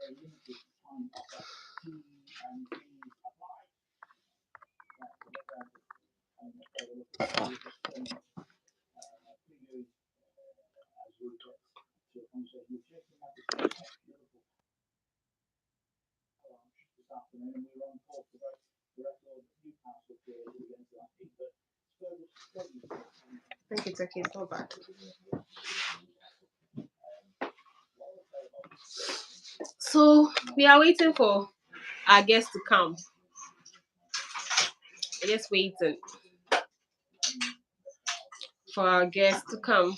I think it's okay. It's not bad. So we are waiting for our guests to come. We're just waiting for our guests to come.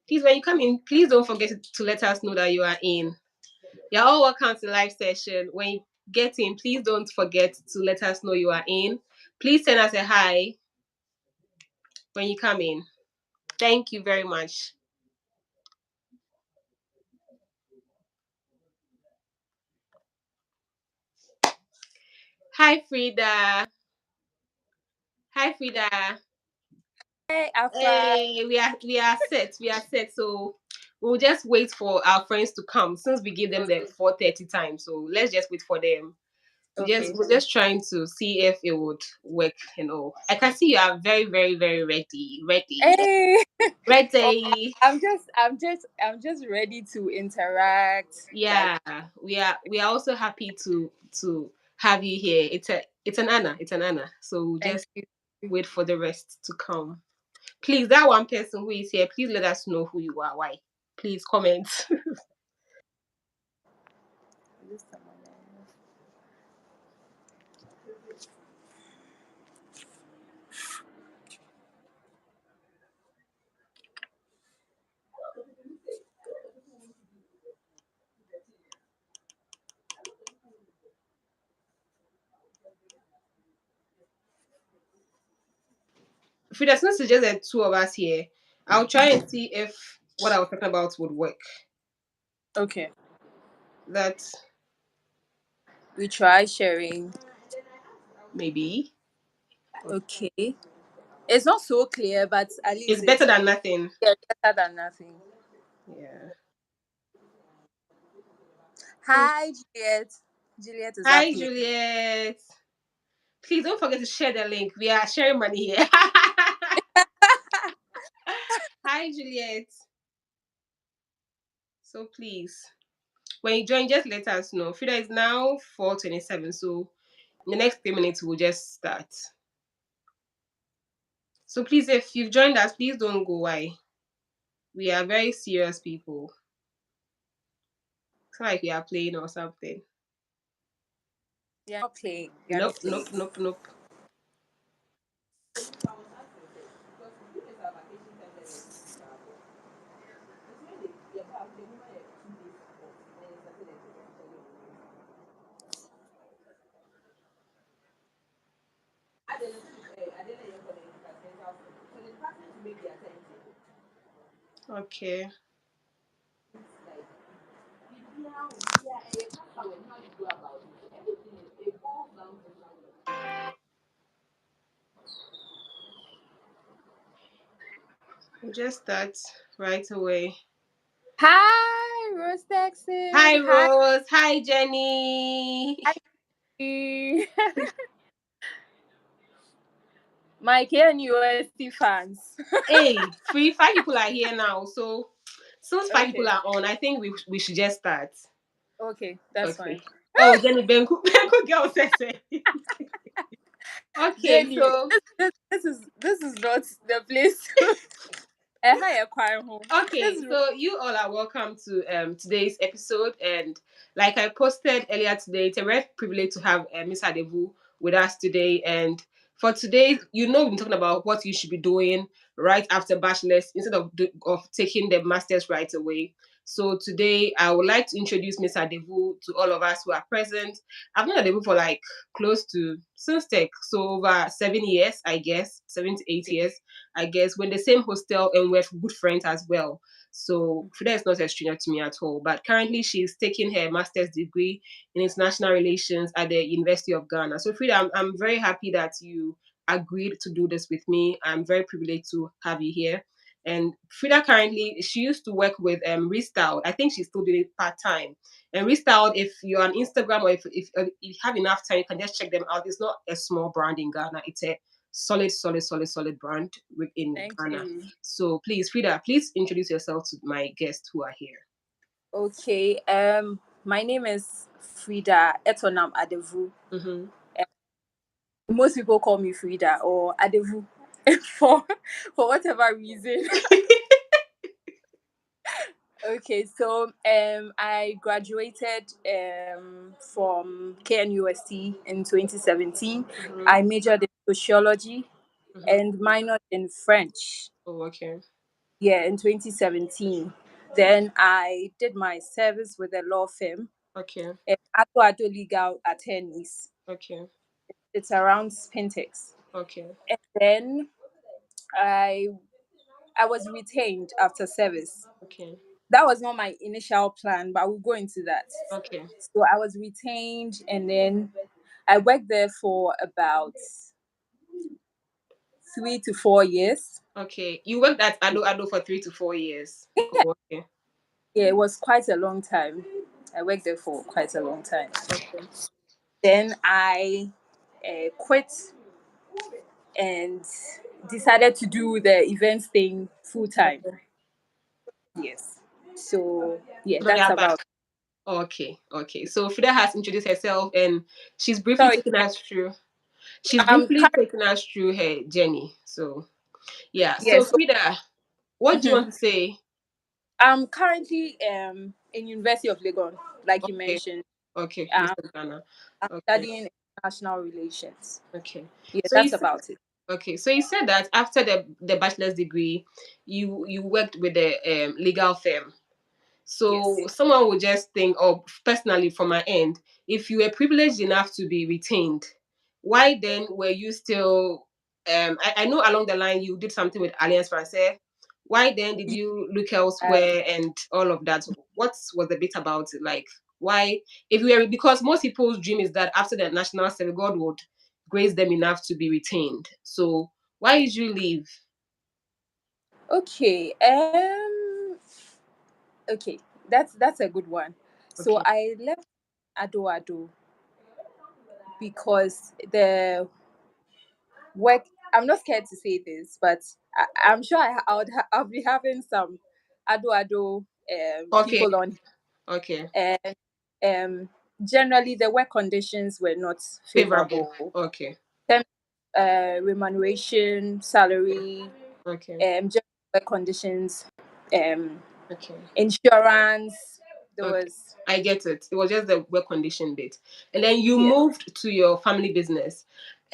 Please, when you come in, please don't forget to let us know that you are in. You're all welcome to live session. When you get in, please don't forget to let us know you are in. Please send us a hi when you come in. Thank you very much. Hi, Frida. Hi, Frida. Hey, Alpha. Hey, we are set. We are set. So we'll just wait for our friends to come since we give them the 4:30 time. So let's just wait for them. Okay. We're just trying to see if it would work. I can see you are very, very, very ready. Hey. Ready. I'm just ready to interact. Yeah, we are also happy to have you here. It's an honor. It's an honor. So we'll Thank just you. wait for the rest to come. Please, that one person who is here, please let us know who you are. Why? Please comment. Frida, since it's just the two of us here, I'll try and see if what I was talking about would work. Okay. That We try sharing. maybe Okay. It's not so clear, but at least it's better than nothing. better than nothing. Yeah. Hi, Juliet. Juliet is Hi, happy. Juliet. Please don't forget to share the link. We are sharing money here. Hi, Juliet. So please, when you join, just let us know. Frida is now 4:27, so in the next 3 minutes we'll just start. So please, if you've joined us, please don't go. Why? We are very serious people. It's not like we are playing or something. You're not playing. Nope, nope, nope, nope. Okay. We'll just start right away. Hi, Rose Texas. Hi, Rose. Hi, Jenny. Hi. My KNUST fans. Hey, 5 people are here now. So since 5 people Okay. are on, I think we should just start. Okay, that's Okay. fine. Oh, Jenny Benku girl says Okay, Jenny, so this is not the place. Hi, acquire home. This okay, is so you all are welcome to today's episode, and like I posted earlier today, it's a rare privilege to have Miss Adevu with us today. And for today, we've been talking about what you should be doing right after bachelor's instead of taking the masters right away. So today, I would like to introduce Miss Adevu to all of us who are present. I've known Adevu for like close to since tech, so over 7 years, I guess, 7 to 8 years. I guess we're in the same hostel and we're good friends as well. So Frida is not a stranger to me at all. But currently she's taking her master's degree in international relations at the University of Ghana. So Frida, I'm very happy that you agreed to do this with me. I'm very privileged to have you here. And Frida currently, she used to work with Restyled. I think she's still doing it part time. And Restyled, if you're on Instagram or if you have enough time, you can just check them out. It's not a small brand in Ghana. It's a solid brand in Thank Ghana. you. So please, Frida, please introduce yourself to my guests who are here. Okay. My name is Frida Etonam Adevu. Mm-hmm. Most people call me Frida or Adevu for for whatever reason. Okay, so I graduated from KNUST in 2017. Mm-hmm. I majored in sociology Mm-hmm. and minored in French. Oh, okay. Yeah, in 2017. Then I did my service with a law firm, Okay. Ado Legal Attorneys. Okay. It's around Spintex. Okay. And then I I was retained after service. Okay. That was not my initial plan, but we'll go into that. Okay. So I was retained, and then I worked there for about 3 to 4 years. Okay. You worked at Ado for 3 to 4 years. Oh, okay. Yeah, it was quite a long time. I worked there for quite a long time. Okay. Then I quit and decided to do the events thing full time. Okay. Yes. So yeah, So that's yeah, but about. okay. Okay. So Frida has introduced herself and she's briefly Sorry, taken us through. She's I'm briefly currently, taken us through her journey. So yeah. So yes. Frida, what do you Mhm. want to say? I'm currently in University of Legon, like you Okay. mentioned. Okay. Um, Mr. Ghana. I'm Okay. studying international relations. Okay. Yeah, So you that's said about it. okay. So you said that after the bachelor's degree, you worked with a legal firm. Yes. So someone would just think, or personally from my end, if you were privileged enough to be retained, why then were you still? I know along the line you did something with Alliance Francaise. Why then did you look Uh, elsewhere and all of that? What was the bit about it? Like, why, if you were, because most people's dream is that after the national service, God would grace them enough to be retained. So, why did you leave? okay. Okay. That's a good one. So Okay. I left Ado because the work. I'm not scared to say this, but I'm sure I'll be having some Ado Okay. people on, Okay. and um, generally the work conditions were not Favorable. favorable. Okay. Terms, remuneration, salary, Okay. just work conditions, um, Okay. insurance. There Okay. was I get it. It was just the work condition bit. And then you yeah. moved to your family business.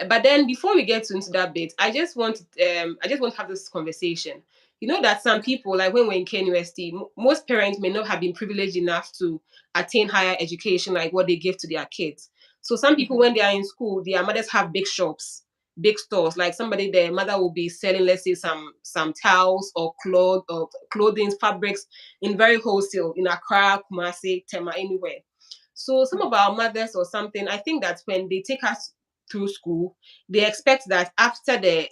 But then before we get into that bit, I just want to have this conversation. You know that some Okay. people, like when we're in KNUST, most parents may not have been privileged enough to attain higher education like what they give to their kids. So some people, Mhm. when they are in school, their mothers have big shops, big stores. Like somebody, their mother will be selling, let's say, some towels or clothing, fabrics in very wholesale in Accra, Kumasi, Tema, anywhere. So some of our mothers or something, I think that when they take us through school, they expect that after the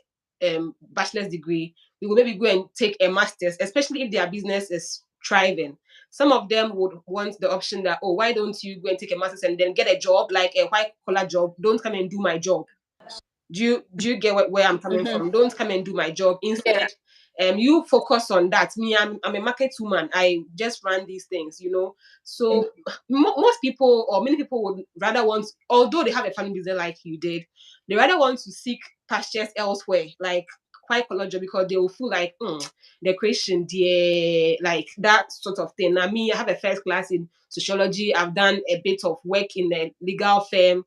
bachelor's degree, we will maybe go and take a master's, especially if their business is thriving. Some of them would want the option that, oh, why don't you go and take a master's and then get a job, like a white collar job? Don't come and do my job. Do you get where I'm coming Mhm. from? Don't come and do my job. Yeah. Instead, You focus on that. Me, I'm a market woman. I just run these things, So most people or many people would rather want, although they have a family business like you did, they rather want to seek pastures elsewhere, like quite college, because they will feel like the Christian, like that sort of thing. Now, me, I have a first class in sociology. I've done a bit of work in a legal firm,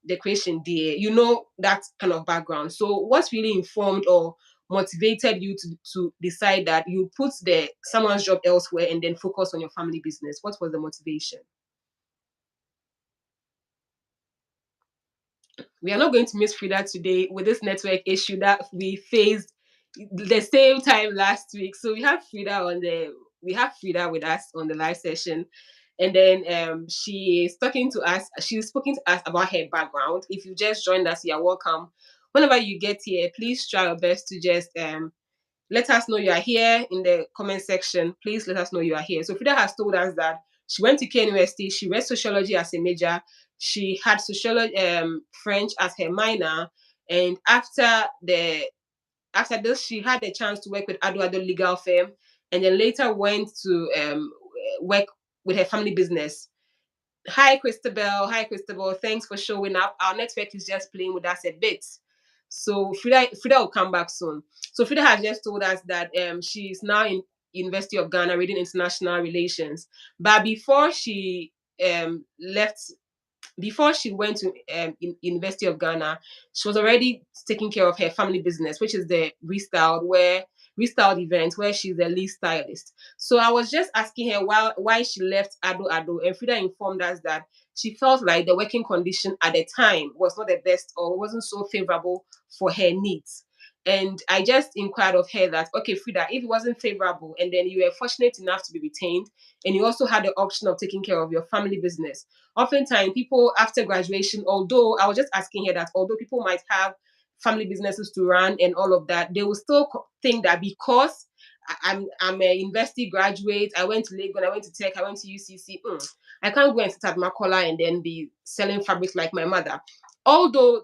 the Christian, that kind of background. So, what's really informed or motivated you to decide that you put someone's job elsewhere and then focus on your family business? What was the motivation? We are not going to miss Frida today with this network issue that we faced the same time last week. So we have Frida with us on the live session. And then she is talking to us. She's speaking to us about her background. If you just joined us, you're welcome. Whenever you get here, please try your best to just let us know you are here in the comment section. Please let us know you are here. So Frida has told us that she went to KNUST. She read sociology as a major. She had sociology, French as her minor, and after this, she had a chance to work with Ado Ado legal firm, and then later went to work with her family business. Hi, Christabel. Hi, Christabel. Thanks for showing up. Our network is just playing with us a bit. So Frida will come back soon. So Frida has just told us that she's now in University of Ghana reading international relations. But left before she went to University of Ghana, she was already taking care of her family business, which is the Restyled event, where she's the lead stylist. So I was just asking her why she left Ado Ado, and Frida informed us that she felt like the working condition at the time was not the best or wasn't so favorable for her needs. And I just inquired of her that, okay, Frida, if it wasn't favorable and then you were fortunate enough to be retained and you also had the option of taking care of your family business, oftentimes people after graduation, although I was just asking her that, although people might have family businesses to run and all of that, they will still think that because I'm a university graduate, I went to Lagos, I went to Tech, I went to UCC, I can't go and sit at Makola and then be selling fabrics like my mother. Although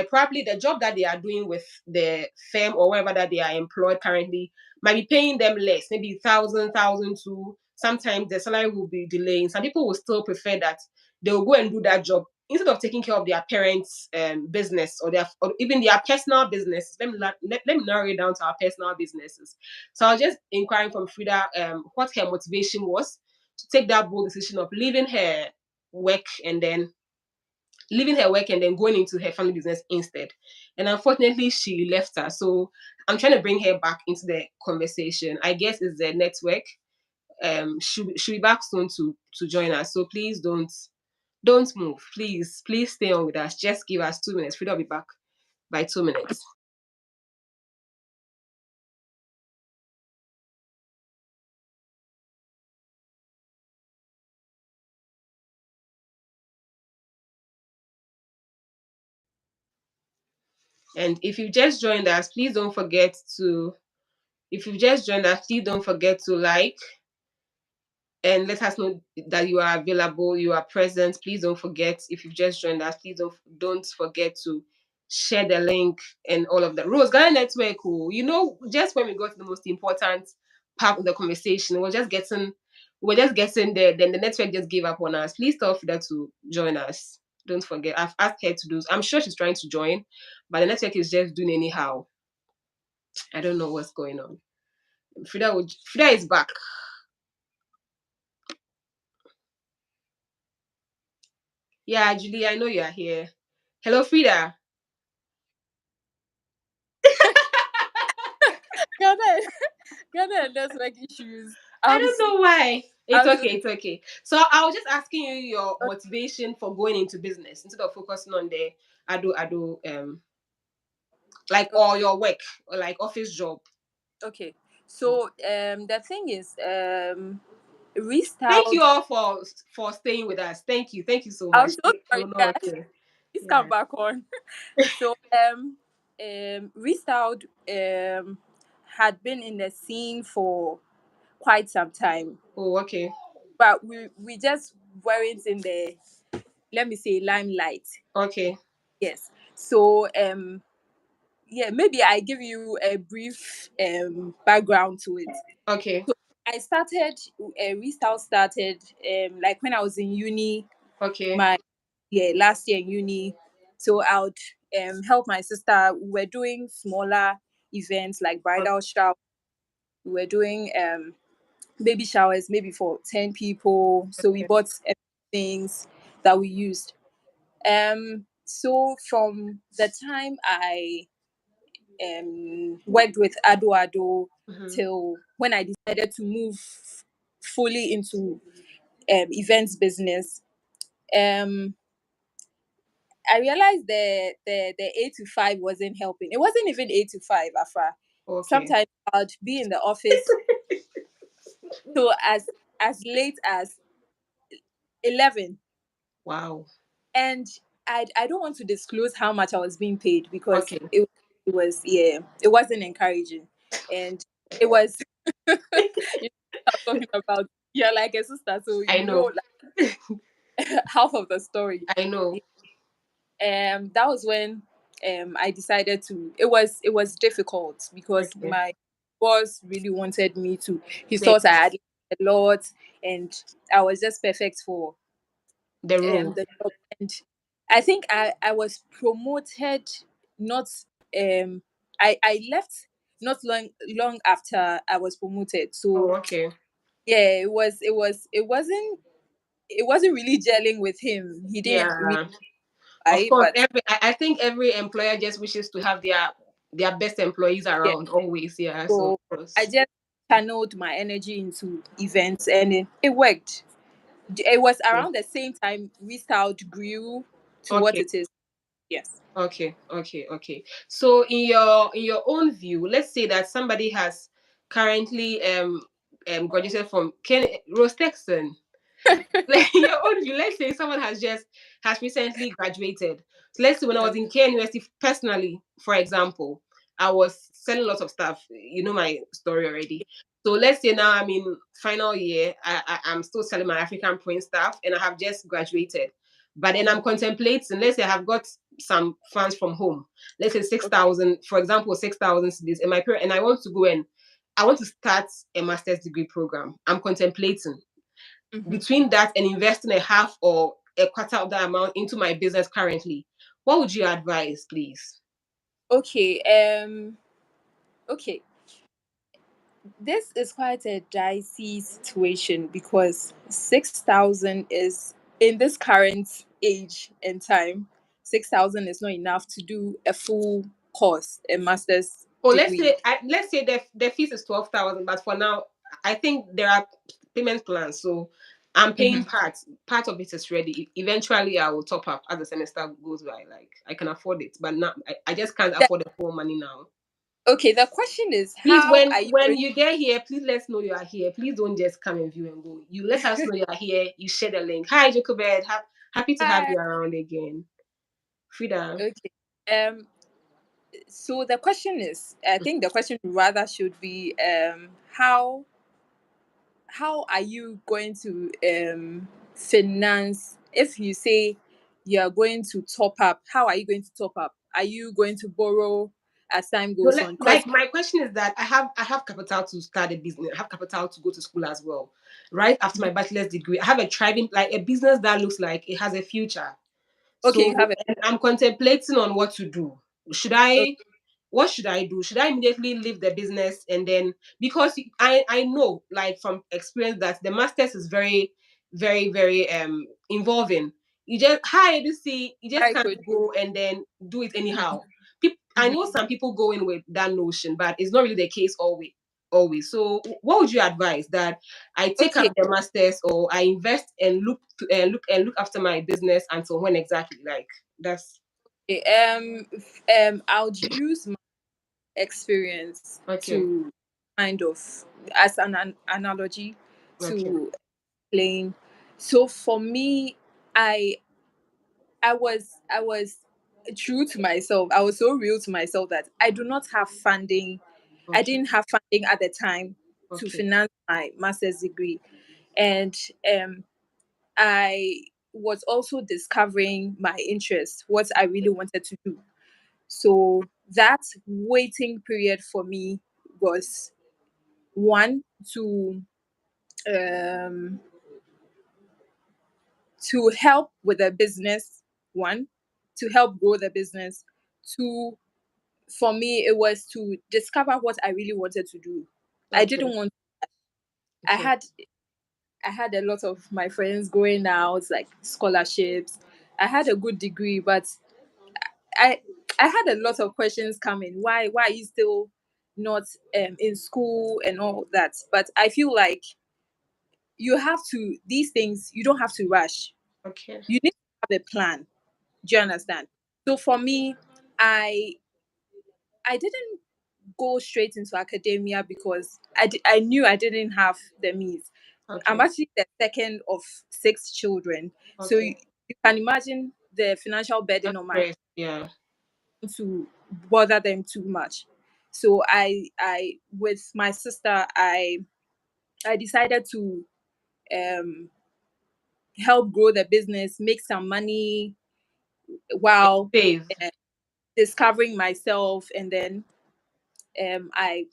probably the job that they are doing with the firm or wherever that they are employed currently might be paying them less, maybe 1,000, 1,200. Sometimes the salary will be delaying. Some people will still prefer that they will go and do that job instead of taking care of their parents' business or even their personal business. Let me narrow it down to our personal businesses. So I was just inquiring from Frida what her motivation was to take that bold decision of work and then leaving her work and then going into her family business instead. And unfortunately, she left her. So I'm trying to bring her back into the conversation. I guess it's the network. She'll be back soon to join us. So please don't move. Please stay on with us. Just give us 2 minutes. Frida will be back by 2 minutes. And if you just joined us, please don't forget to like and let us know that you are available, you are present. Please don't forget, if you've just joined us, please don't forget to share the link and all of that. Rose, Ghana Network, just when we got to the most important part of the conversation, we were just getting there, then the network just gave up on us. Please tell Frida to join us. Don't forget, I've asked her to do. I'm sure she's trying to join, but the network is just doing anyhow. I don't know what's going on. Frida is back. Yeah, Julie, I know you are here. Hello, Frida. Ghana network issues. I don't know why. It's I'm okay. It's okay. So I was just asking you your motivation for going into business instead of focusing on the ado like or your work or like office job. okay. So the thing is Thank restyled. you all for staying with us. Thank you. Thank you so I'm much. so I sorry, will not guys. okay. Please come Yeah. back on. So restyled had been in the scene for quite some time, Oh, okay. but we just weren't in the, let me say, limelight. Okay. Yes. So maybe I give you a brief background to it. Okay. So I started, Restyle started like when I was in uni, Okay. my last year in uni. So I would help my sister. We were doing smaller events like bridal shower. We were doing baby showers, maybe for 10 people. So we Okay. bought things that we used. So from the time I worked with Ado Ado Mm-hmm. till when I decided to move fully into events business, um, I realized the 8 to 5 wasn't helping. It wasn't even 8 to 5, Afra. Okay. Sometimes I'd be in the office so as late as 11, Wow. and I don't want to disclose how much I was being paid because Okay. it was it wasn't encouraging, and it was you know what I'm talking about. You're like a sister, so I you know know. like half of the story. I know. That was when I decided to. It was difficult because Okay. my boss really wanted me to. He The thought I had a lot, and I was just perfect for the rule. the job. And I think I was promoted not I left not long after I was promoted. Oh, So okay. it wasn't really gelling with him. He didn't really Yeah. Of buy, course, but I think every employer just wishes to have their best employees yeah. around always. Yeah. So So of I course. just channeled my energy into events, and it worked. It was Yeah. around the same time Restyle grew to what Okay. it is. Yes. Okay. So in your own view, let's say that somebody has currently graduated from Ken Rose Texan. Like in your own view, let's say someone has recently graduated. So let's say when I was in K University personally, for example, I was selling lots of stuff. You know my story already. So let's say now I'm in final year. I'm still selling my African print stuff, and I have just graduated. But then I'm contemplating. Let's say I have got some funds from home. Let's say six Okay. thousand, for example, 6,000 cedis, and my parent and I want to go and I want to start a master's degree program. I'm contemplating Mhm. between that and investing a half or a quarter of that amount into my business currently, what would you advise, please? Okay. Okay. This is quite a dicey situation because 6,000 is in this current age and time. 6,000 is not enough to do a full course, a master's Or let's degree. say the fees is 12,000, but for now, I think there are payment plans, so I'm paying Mhm. part of it is ready. Eventually, I will top up as the semester goes by. Like I can afford it, but not. I just can't The- afford the full money now. okay, the question is, Please, how when are you when going? you get here, please let us know you are here. Please don't just come and view and go. You let us know you are here. You share the link. Hi, Jacobed. Happy to have Hi. you around again. Frida. Okay. So the question is, I think the question rather should be, how are you going to finance if you say you're going to top up? How are you going to top up? Are you going to borrow as time No, goes on? Because like my question is that I have capital to start a business. I have capital to go to school as well. Right after my bachelor's degree, I have a thriving like a business that looks like it has a future. okay, you So have it. and I'm contemplating on what to do. Should I what should I do? Should I immediately leave the business and then because I know like from experience that the masters is very very involving. You just hi you see you just I can't could. go and then do it anyhow. People, I Mhm. know some people go in with that notion, but it's not really the case always. Always. So, what would you advise that I take up Okay, the masters or I invest and look after my business until when exactly? Like that's okay. I would use my experience okay. to kind of as an analogy Okay. to explain. So for me, I I was true to myself. I was so real to myself that I do not have funding. I Okay. didn't have funding at the time to Okay. finance my master's degree, and I was also discovering my interest, what I really wanted to do. So that waiting period for me was one um to help with the business, one to help grow the business, two, for me it was to discover what I really wanted to do. I Okay. didn't want I Okay. had I had a lot of my friends going out, like scholarships. I had a good degree, but I I had a lot of questions coming. Why are you still not in school and all that? But I feel like you have to, these things you don't have to rush. Okay. You need to have a plan. Do you understand? So for me, I I didn't go straight into academia because I knew I didn't have the means. I'm Okay. actually the second of six children. So Okay. you can imagine the financial burden That's on my great. Yeah. to bother them too much. So I with my sister I decided to um help grow the business, make some money while Save. uh, discovering myself, and then I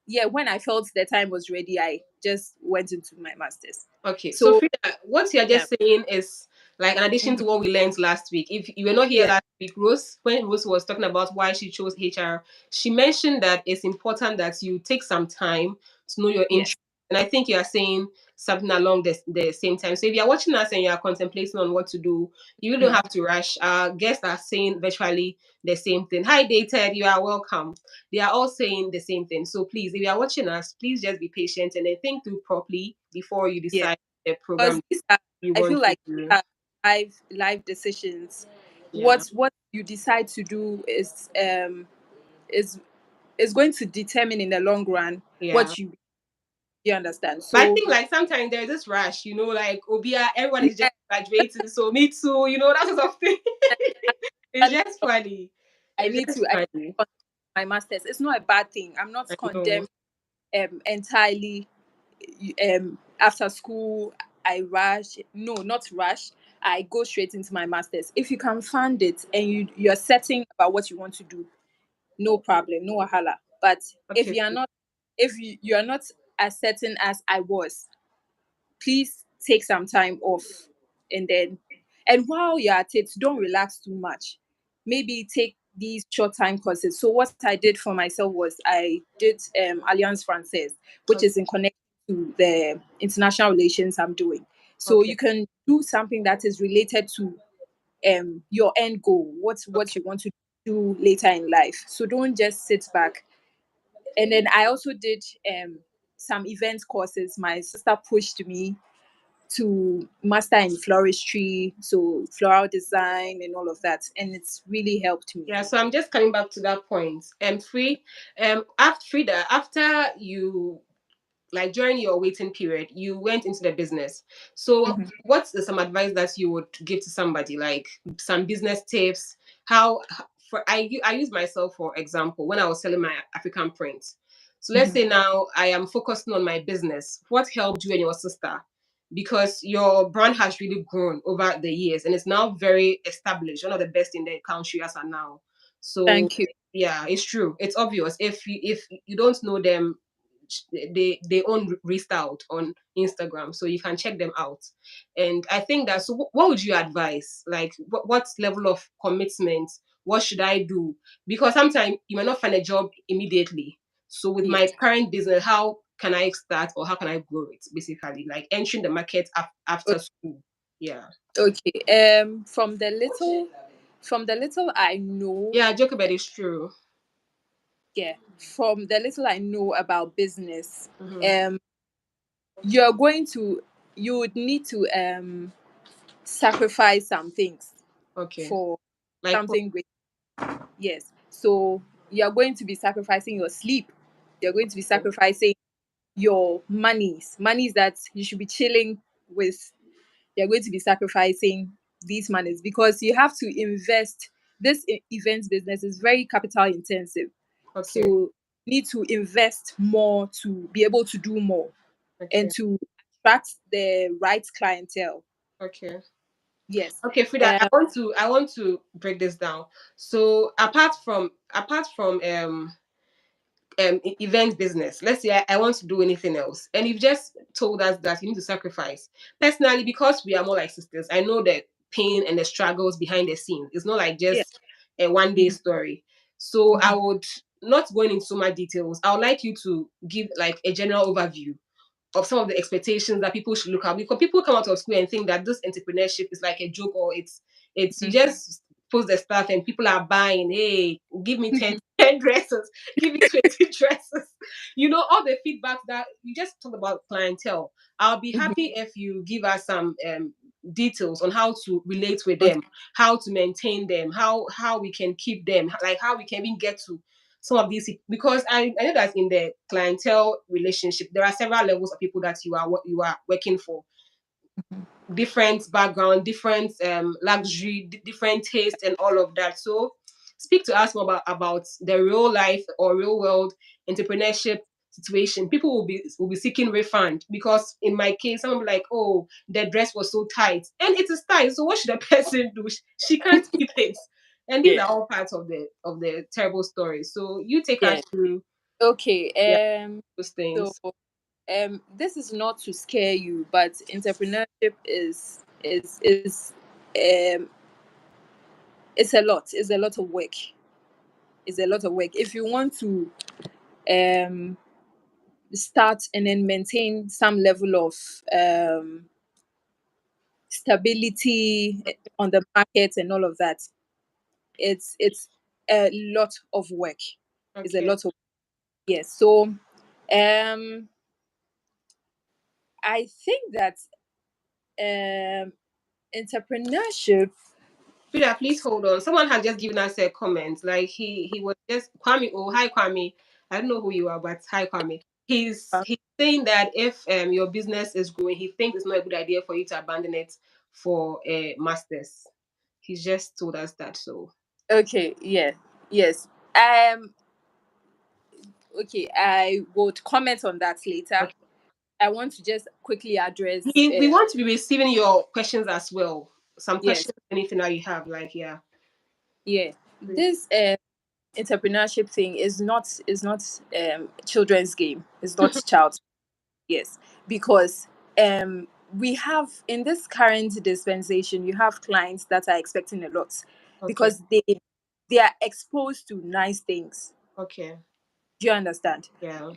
yeah, when I felt the time was ready, I just went into my masters. Okay, so So Frida, what you're yeah, just saying is like in addition mhm, to what we learned last week. If you were not here yeah, last week, Rose, when Rose was talking about why she chose HR, she mentioned that it's important that you take some time to know your yes, interest. And I think you are saying something along the same time. So if you're watching us and you are contemplating on what to do, you really don't mm, have to rush. Our guests are saying virtually the same thing. Hi, Dated, you are welcome. They are all saying the same thing. So please, if you are watching us, please just be patient and then think through properly before you yeah. decide the Because program these are, you I feel want to like these do. are life decisions. Yeah. What you decide to do is is going to determine in the long run Yeah. what you understand. But I So think like sometimes there's this rush, like Obia, everyone is just yeah, graduating, so me too, that sort of thing. It's just funny. I It's need just to I funny. continue my masters. It's not a bad thing. I'm not I know. condemned entirely after school. I rush. No, not rush. I go straight into my masters. If you can fund it and you're certain about what you want to do, no problem, no wahala. But if Okay. you're not, if you're not as certain as I was, please take some time off, and then, and while you're at it, don't relax too much. Maybe take these short time courses. So what I did for myself was I did Alliance Francaise, which Okay. is in connection to the international relations I'm doing. So Okay. you can do something that is related to your end goal, what Okay. you want to do later in life. So don't just sit back. And then I also did some event courses. My sister pushed me to master in floristry, so floral design and all of that, and it's really helped me. Yeah, so I'm just coming back to that point. After Frida, after you like during your waiting period, you went into the business. So, Mhm. what's some advice that you would give to somebody, like some business tips? I use myself for example when I was selling my African prints. So let's Mhm. say now I am focusing on my business. What helped you and your sister? Because your brand has really grown over the years and it's now very established, one of the best in the country as of now. So Thank you. yeah, it's true. It's obvious. If you don't know them, they own Restyled on Instagram, so you can check them out. And I think that. So, what would you advise? Like, what level of commitment? What should I do? Because sometimes you might not find a job immediately. So, with my Yes. current business, how can I start or how can I grow it? Basically, like entering the market after school. Yeah. Okay. From the little I know, Yeah, Jochebed is true. yeah, from the little I know about business, Hmm. um, you're going to you would need to sacrifice some things Okay. for Like, something great. Yes. So you're going to be sacrificing your sleep. You're going to be sacrificing your monies that you should be chilling with. You're going to be sacrificing these monies because you have to invest. This events business is very capital intensive. So okay, you need to invest more to be able to do more and okay, to attract the right clientele. okay. Yes. Okay, Frida, I want to break this down. So apart from event business, let's say I want to do anything else, and you've just told us that you need to sacrifice. Personally, because we are more like sisters, I know the pain and the struggles behind the scenes. It's not like Yeah. just a one day story. So I Mhm. would, not going into so much details, I would like you to give like a general overview of some of the expectations that people should look at, because people come out of school and think that this entrepreneurship is like a joke, or it's you Mhm. just post the stuff and people are buying. Hey, give me 10 dresses, give me 20 dresses. You know, all the feedback that you just talked about clientele. I'll be Mhm. happy if you give us some details on how to relate with Okay. them, how to maintain them, how we can keep them, like how we can even get to some of these, because I know that in the clientele relationship there are several levels of people that you are working for, Mhm. different background, different luxury, different taste, and all of that. So, speak to us more about the real life or real world entrepreneurship situation. People will be seeking refund, because in my case, someone will be like, "Oh, the dress was so tight," and it is tight. So what should the person do? She can't keep it. And these Yeah. are all parts of the terrible story. So you take us Yeah. through, Okay. yeah, those So things. this is not to scare you, but entrepreneurship is um it's a lot. It's a lot of work. It's a lot of work. If you want to um start and then maintain some level of um stability on the market and all of that, it's a lot of work. It's a Okay. lot of yes. So I think that um entrepreneurship. Frida, please hold on. Someone has just given us a comment. Like he was just Kwame. Oh, hi Kwame. I don't know who you are, but hi Kwame. He's saying that if your business is growing, he thinks it's not a good idea for you to abandon it for a masters. He's just told us that. So Okay, yeah, yes. Um, okay, I would comment on that later. okay. I want to just quickly address. We want to be receiving your questions as well. Some Yes, questions, anything that you have, like yeah. yeah. This entrepreneurship thing is not children's game. It's not child. Yes, because we have in this current dispensation, you have clients that are expecting a lot Okay. because they are exposed to nice things. Okay. Do you understand? Yeah.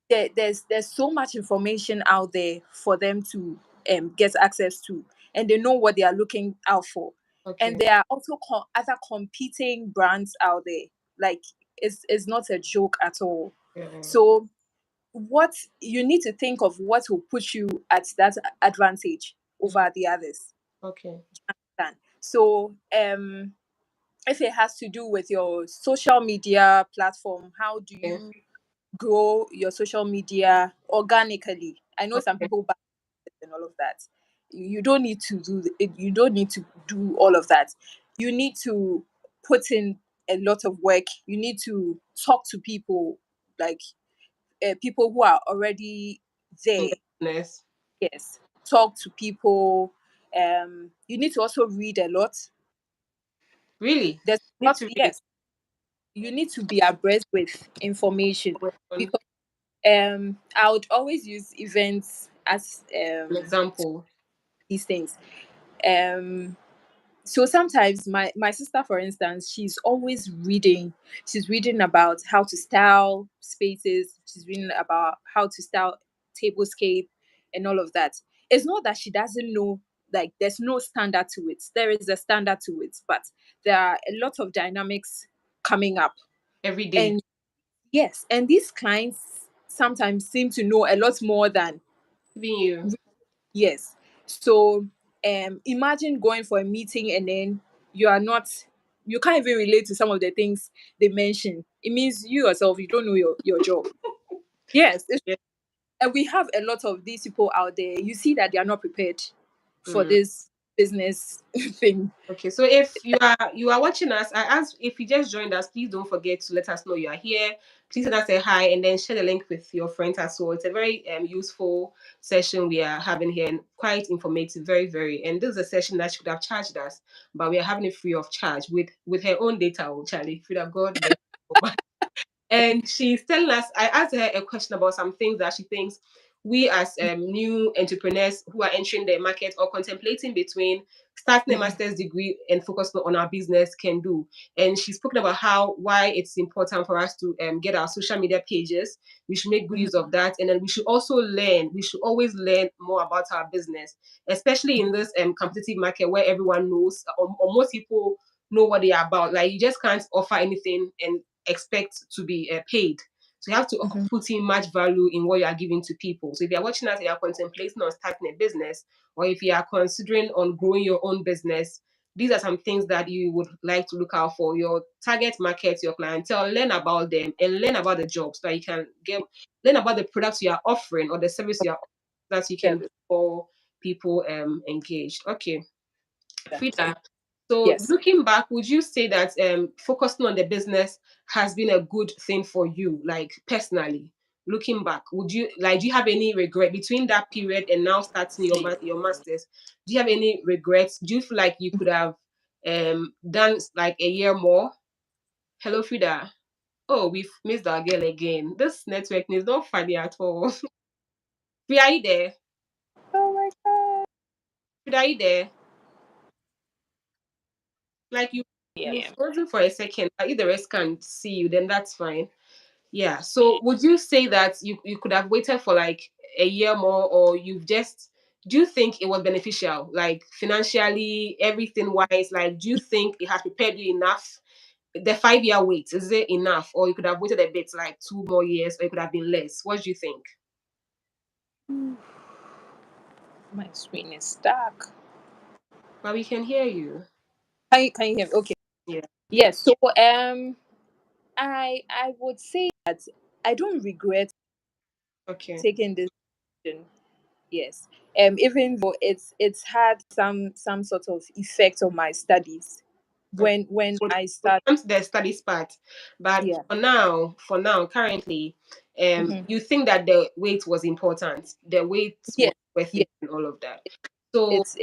There's so much information out there for them to get access to, and they know what they are looking out for. And Okay. there are also other competing brands out there. Like it's not a joke at all. Yeah. So what you need to think of what will put you at that advantage over the others. Okay. So if it has to do with your social media platform, how do Okay. you grow your social media organically? I know some Okay. people buy it and all of that. You don't need to do you don't need to do all of that. You need to put in a lot of work. You need to talk to people, like people who are already In there. the business. Yes, talk to people. You need to also read a lot. Really? There's Need not to read yes. You need to be abreast with information, an because I would always use events as example. these things. Um so sometimes my sister, for instance, she's always reading. She's reading about how to style spaces. She's reading about how to style tablescape and all of that. It's not that she doesn't know, like there's no standard to it. There is a standard to it, but there are a lot of dynamics coming up. Every day. And yes, and these clients sometimes seem to know a lot more than Even you. yes. So imagine going for a meeting and then you are not you can't even relate to some of the things they mention. It means you yourself you don't know your job. Yes. Yeah. And we have a lot of these people out there. You see that they are not prepared for Mm, this. business thing. Okay, so if you are watching us, I ask if you just joined us, please don't forget to let us know you are here. Please send us a hi and then share the link with your friends as well. It's a very useful session we are having here and quite informative, very very. And this is a session that she could have charged us, but we are having it free of charge with her own data. Oh, Charlie, free of God bless her. And she's telling us, I asked her a question about some things that she thinks we as new entrepreneurs who are entering the market or contemplating between starting a master's degree and focusing on our business can do. And she's spoken about why it's important for us to get our social media pages. We should make good use of that. And then we should also learn. We should always learn more about our business, especially in this competitive market where everyone knows or most people know what they are about. Like you just can't offer anything and expect to be paid. So you have to put in much value in what you are giving to people. So if you're watching us and you're contemplating on starting a business, or if you are considering on growing your own business, these are some things that you would like to look out for. Your target market, your clientele, learn about them and learn about the jobs so that you can learn about the products you are offering or the service you are offering that you can Service. get more people engaged. Okay. So, Frida, so yes. looking back, would you say that focusing on the business has been a good thing for you, like personally? Looking back, would you like? Do you have any regret between that period and now starting your masters? Do you have any regrets? Do you feel like you could have done like a year more? Hello, Frida. Oh, we've missed our girl again. This network is not funny at all. Frida, are you there? Oh my God. Frida, are you there? Like Yeah, you yeah. frozen for a second. But if the rest can't see you, then that's fine. Yeah. So would you say that you could have waited for like a year more, or you've just do you think it was beneficial, like financially, everything wise? Like, do you think it has prepared you enough? The 5 year wait, is it enough? Or you could have waited a bit, like 2 more years, or it could have been less. What do you think? My screen is stuck. But we can hear you. Can you hear me? Okay. Yeah. Yes. So I would say that I don't regret Okay. taking this decision. Yes. Even though it's had some sort of effect on my studies Okay. when We'll, I we'll start. come to the studies part. But Yeah. for now, currently, Hmm. you think that the weight was important. The weight Yeah. was worth Yeah. it and all of that. So It's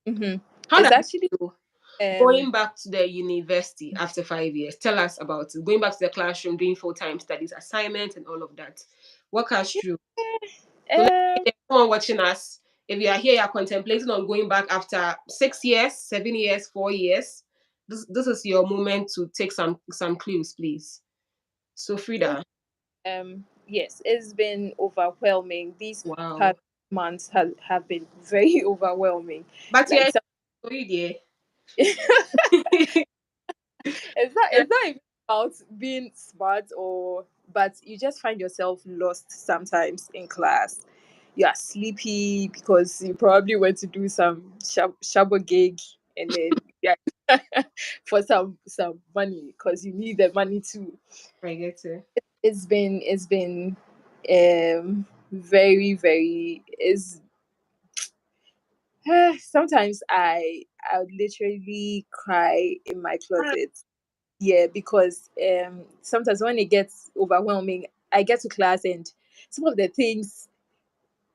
hmm how it's does it actually feel um going back to the university after 5 years? Tell us about it. Going back to the classroom, doing full-time studies, assignments, and all of that. Walk us through. So let's say um there's someone watching us. If you are here, you're contemplating on going back after 6 years, 7 years, 4 years. This is your moment to take some clues, please. So Frida, yes, it's been overwhelming. These wow. past months have been very overwhelming. But Like yeah, some, it's it's not even about being smart or, but you just find yourself lost sometimes in class. You are sleepy because you probably went to do some shabo gig, and then yeah, for some money because you need the money too. I get it. It's been very very is sometimes I would literally cry in my closet. Yeah, because sometimes when it gets overwhelming, I get to class and some of the things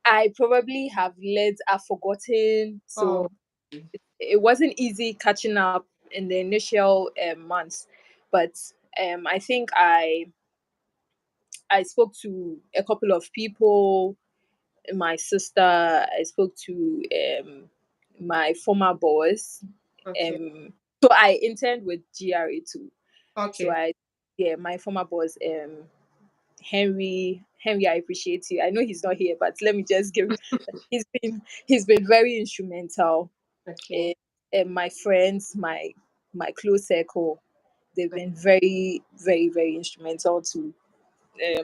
I probably have learned I've forgotten. Oh, So it wasn't easy catching up in the initial months, but I think I spoke to a couple of people, my sister. I spoke to my former boss. okay. So I interned with GRA too. So Okay. I, yeah, my former boss, Henry. Henry, I appreciate you. I know he's not here, but let me just give. He's been very instrumental. Okay. And my friends, my close circle, they've been very, very, very instrumental to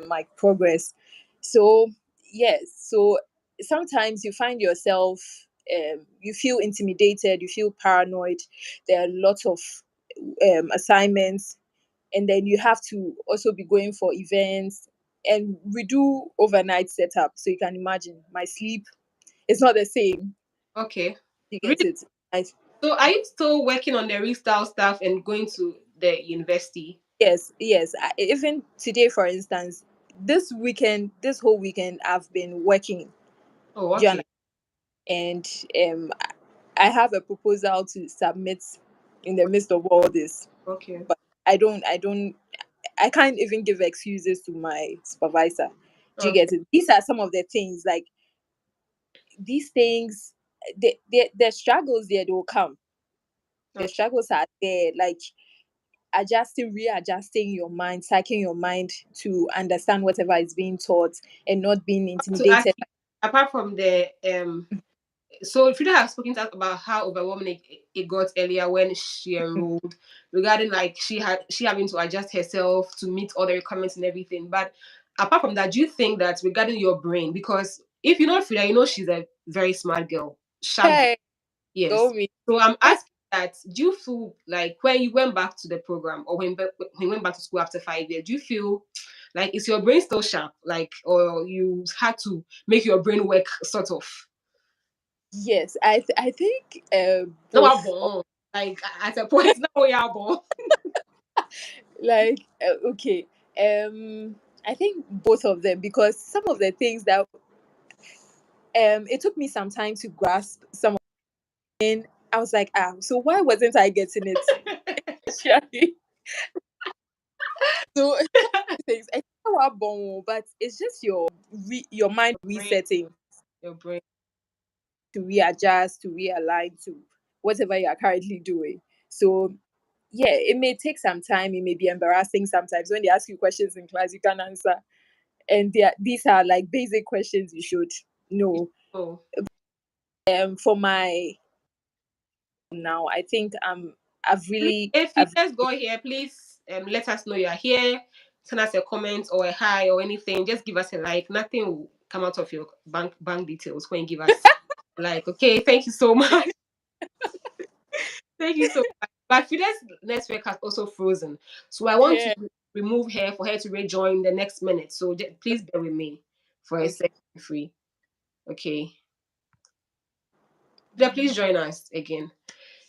my progress. So yes, so sometimes you find yourself, you feel intimidated, you feel paranoid. There are lots of assignments, and then you have to also be going for events. And we do overnight setup, so you can imagine my sleep is not the same. Okay. You get Really? it? So are you still working on the restyle stuff and going to the university? Yes. Even today, for instance, this whole weekend, I've been working. Oh, Do you okay. understand? And I have a proposal to submit in the midst of all this, Okay. but I can't even give excuses to my supervisor. Do you Okay. get it? These are some of the things, like these things, the struggles there, they will come. The Okay. struggles are there, like readjusting your mind, psyching your mind to understand whatever is being taught and not being To ask intimidated. you, apart from the so Frida has spoken to us about how overwhelming it got earlier when she enrolled, regarding like she having to adjust herself to meet all the requirements and everything. But apart from that, do you think that regarding your brain, because if you know Frida, you know she's a very smart girl, sharp girl. Hey, go Yes. me. So I'm asking that, do you feel like when you went back to the program, or when you went back to school after 5 years, do you feel like is your brain still sharp? Like, or you had to make your brain work sort of? Yes, I think No, I'm both. born. Like at a point now we are born. Like okay, I think both of them, because some of the things that it took me some time to grasp some of it. I was like, so why wasn't I getting it? Actually, so some of the things I know are born, but it's just your mind Brain, resetting your brain. to readjust, to realign to whatever you are currently doing. So yeah, it may take some time. It may be embarrassing sometimes when they ask you questions in class you can answer, and these are like basic questions you should know. Oh, For my now, I think please, if you just go here, please let us know you are here. Send us a comment or a hi or anything. Just give us a like. Nothing will come out of your bank details when you give us like. Okay, thank you so much. Thank you so much. But Fide's network has also frozen, so I want to yeah. remove her for her to rejoin the next minute. So please bear with me for a Okay. second, free. Okay, Fide, please join us again.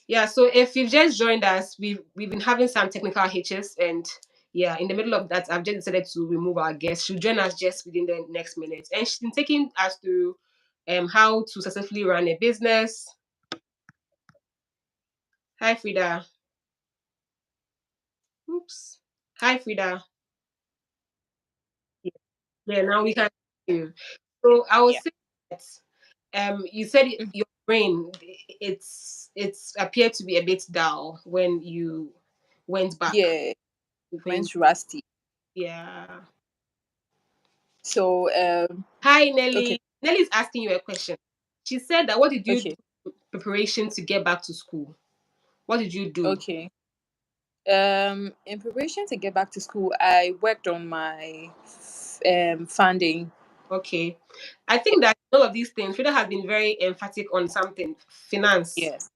Yeah, so if you've just joined us, we've been having some technical hitches, and yeah, in the middle of that, I've just decided to remove our guest. She'll join us just within the next minute, and she's been taking us through how to successfully run a business. Hi, Frida. Oops. Hi, Frida. Yeah, yeah, now we can hear you. So I was Yeah. saying that you said Mhm. your brain it's appeared to be a bit dull when you went back. Yeah. When Went rusty. yeah. So Hi, okay. Nelly. Nelly's asking you a question. She said that what did you do Okay. in preparation to get back to school? What did you do? Okay. In preparation to get back to school, I worked on my funding. Okay. I think that all of these things, Frida has been very emphatic on something. Finance. Yes.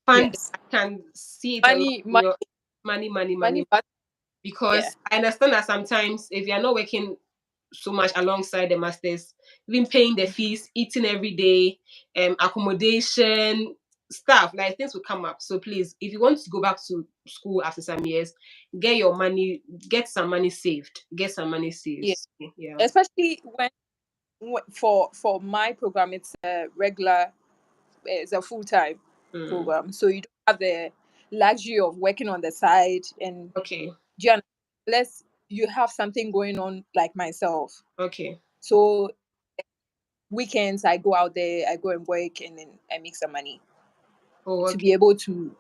Fund. Yes. I can see it a lot Money, in money, your money, money, money. money. Yeah. Because I understand that sometimes if you are not working so much alongside the masters, even paying the fees, eating every day, accommodation, stuff like things will come up. So please, if you want to go back to school after some years, get your money, get some money saved, get some money saved. Yeah. Yeah. Especially for my program, it's a regular, it's a full time Mm. program, so you don't have the luxury of working on the side, and Okay. do you understand? Unless you have something going on like myself. Okay. So weekends I go out there, I go and work, and then I make some money Oh, to okay. be able to,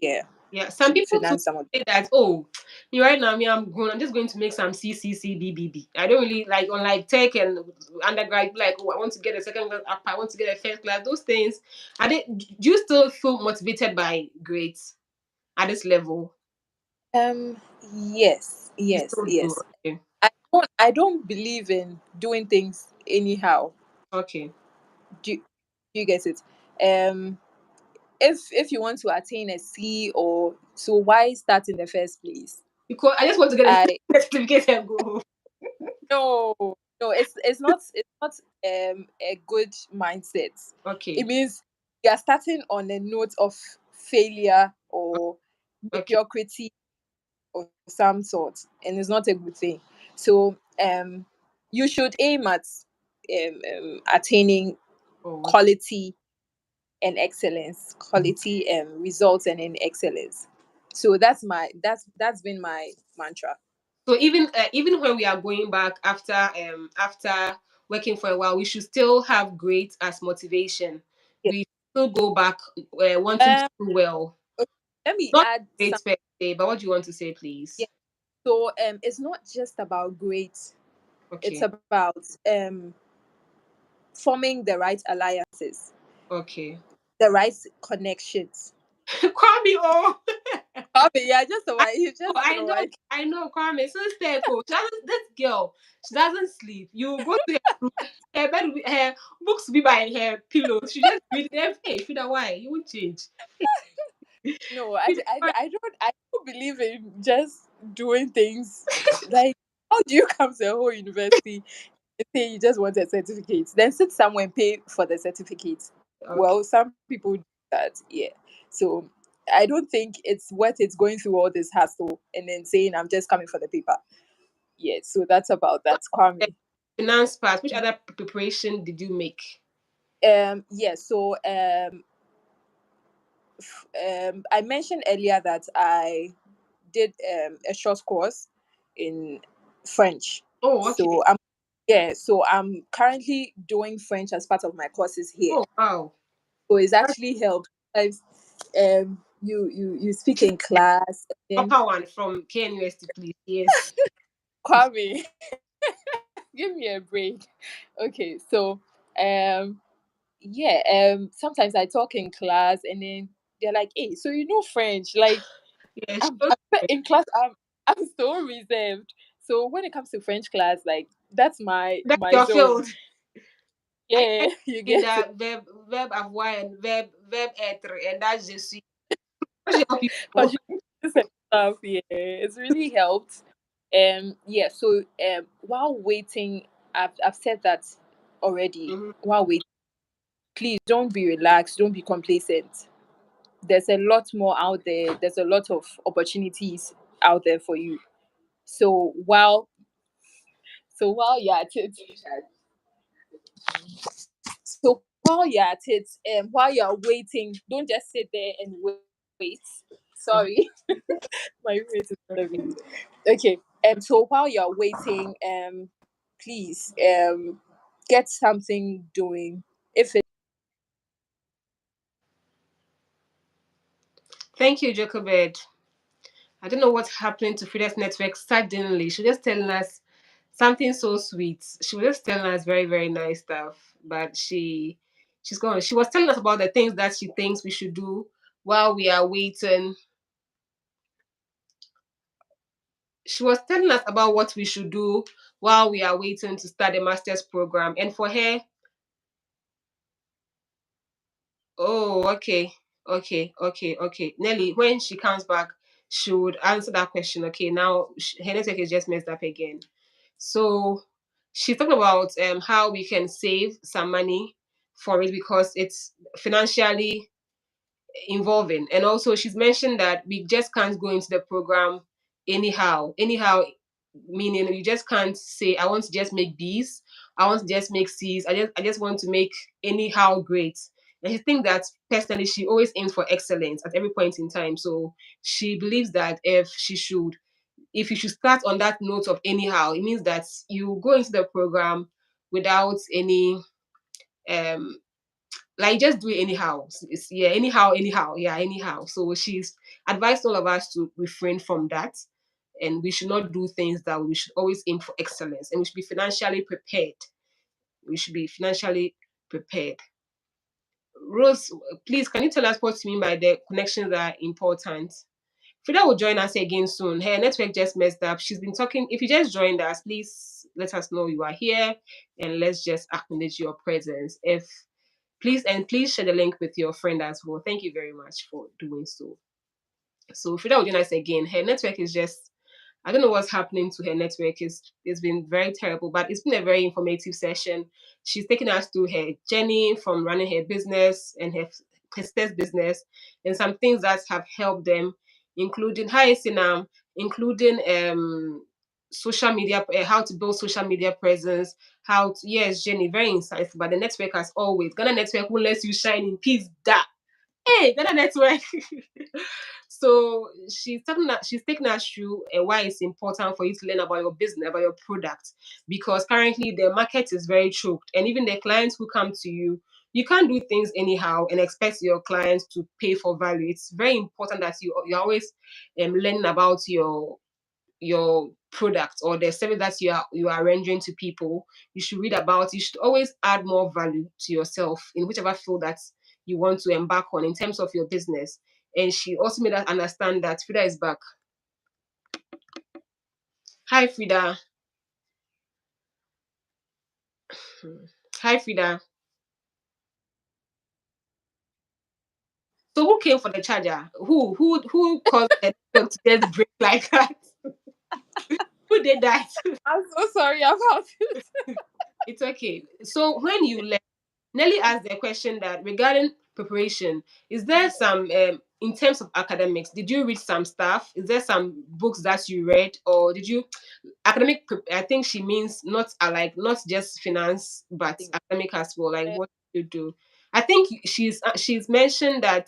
yeah, Yeah. Some to people too finance some of say that, oh, me right now, me, I'm just going to make some CCCBBB. I don't really like on like tech and undergrad, like, oh, I want to get a second class up, I want to get a first class. Those things. Do you still feel motivated by grades at this level? um yes, You yes, still do. yes. Okay. I don't believe in doing things anyhow. Okay. Do you get it? um if you want to attain a C, or so, why start in the first place? Because I just want to get I a certificate and go home. No, no, it's not a good mindset. It Okay. means you are starting on a note of failure or Okay. mediocrity of some sort, and it's not a good thing. So you should aim at attaining Oh, okay. quality and excellence, quality results and in excellence. So that's been my mantra. So even when we are going back after working for a while, we should still have great as motivation. Yeah. We still go back wanting to Um, do well. okay, let me Not add great some. per se, but what do you want to say, please? Yeah. So it's not just about grades. It's Okay. about forming the right alliances, Okay. the right connections. Kwame, oh, Okay, yeah, just I you know, just I know, like I know, Kwame. So stay cool. This girl, she doesn't sleep. You go to her room, her books be by her pillow. She just read them. Hey, Frida, why? You won't change. no, I don't believe in just doing things like how do you come to a whole university and say you just want a certificate, then sit somewhere and pay for the certificate? Okay. Well, some people do that, yeah. So I don't think it's worth it going through all this hassle and then saying I'm just coming for the paper. Yeah, so that's about that, The Kwame. finance part. Which other preparation did you make? Yeah, so I mentioned earlier that I did a short course in French. Oh, okay. So I'm currently doing French as part of my courses here. Oh, wow. So it's actually helped. Sometimes, you speak in class, and then Upper one from KNUST, please. Yes. Kwame, give me a break. Okay, so um sometimes I talk in class and then they're like, hey, so you know French? Like Yes. in class I'm so reserved. So when it comes to French class, like that's That's my your zone. field. I Yeah, you in get it. that verb avoir and verb être, and that's je suis. What's your people? Conjugations and stuff, yeah. It's really helped. Yeah, so while waiting, I've said that already. Mhm. While waiting, please don't be relaxed, don't be complacent. There's a lot more out there. There's a lot of opportunities out there for you. So while you're at it, while you're waiting, don't just sit there and wait. Sorry, my roommate is calling me. Okay. So while you're waiting, please get something doing. If it Thank you, Jacobed. I don't know what's happening to Frida's network suddenly. She was just telling us something so sweet. She was just telling us very, very nice stuff. But she's gone. She was telling us about the things that she thinks we should do while we are waiting. She was telling us about what we should do while we are waiting to start the master's program. And for her, oh, okay, okay. Nelly, when she comes back, she would answer that question. Okay, now her network is just messed up again. So she's talking about how we can save some money for it because it's financially involving. And also, she's mentioned that we just can't go into the program anyhow. Anyhow, meaning you just can't say, I want to just make B's, I want to just make C's, I just want to make anyhow grades. And I think that personally, she always aims for excellence at every point in time. So she believes that if you should start on that note of anyhow, it means that you go into the program without any um like just do it anyhow. Yeah, anyhow, yeah, anyhow. So she's advised all of us to refrain from that, and we should not do things that we should always aim for excellence, and we should be financially prepared. We should be financially prepared. Rose, please, can you tell us what you mean by the connections that are important? Frida will join us again soon. Her network just messed up. She's been talking. If you just joined us, please let us know you are here and let's just acknowledge your presence. If please share the link with your friend as well. Thank you very much for doing so. So Frida will join us again. Her network is just I don't know what's happening to her network. It's been very terrible, but it's been a very informative session. She's taken us through her journey from running her business and her sister's business, and some things that have helped them, including hi Sinam, including social media, how to build social media presence, how to, yes, Jenny, very insightful. But the network, as always, Ghana network won't let you shine in peace. Da. Hey, Ghana network. So she's taking us through why it's important for you to learn about your business, about your product, because currently the market is very choked, and even the clients who come to you, you can't do things anyhow and expect your clients to pay for value. It's very important that you're always learning about your product or the service that you are rendering to people. You should read about. You should always add more value to yourself in whichever field that you want to embark on in terms of your business. And she also made us understand that Frida is back. Hi, Frida. Hi, Frida. So who came for the charger? Who caused the network to just break like that? Who did that? I'm so sorry about it. It's okay. So when you left, Nelly asked the question that regarding preparation, is there some in terms of academics, did you read some stuff? Is there some books that you read, or did you I think she means not like not just finance but academic as well. Like what you do. I think she's mentioned that,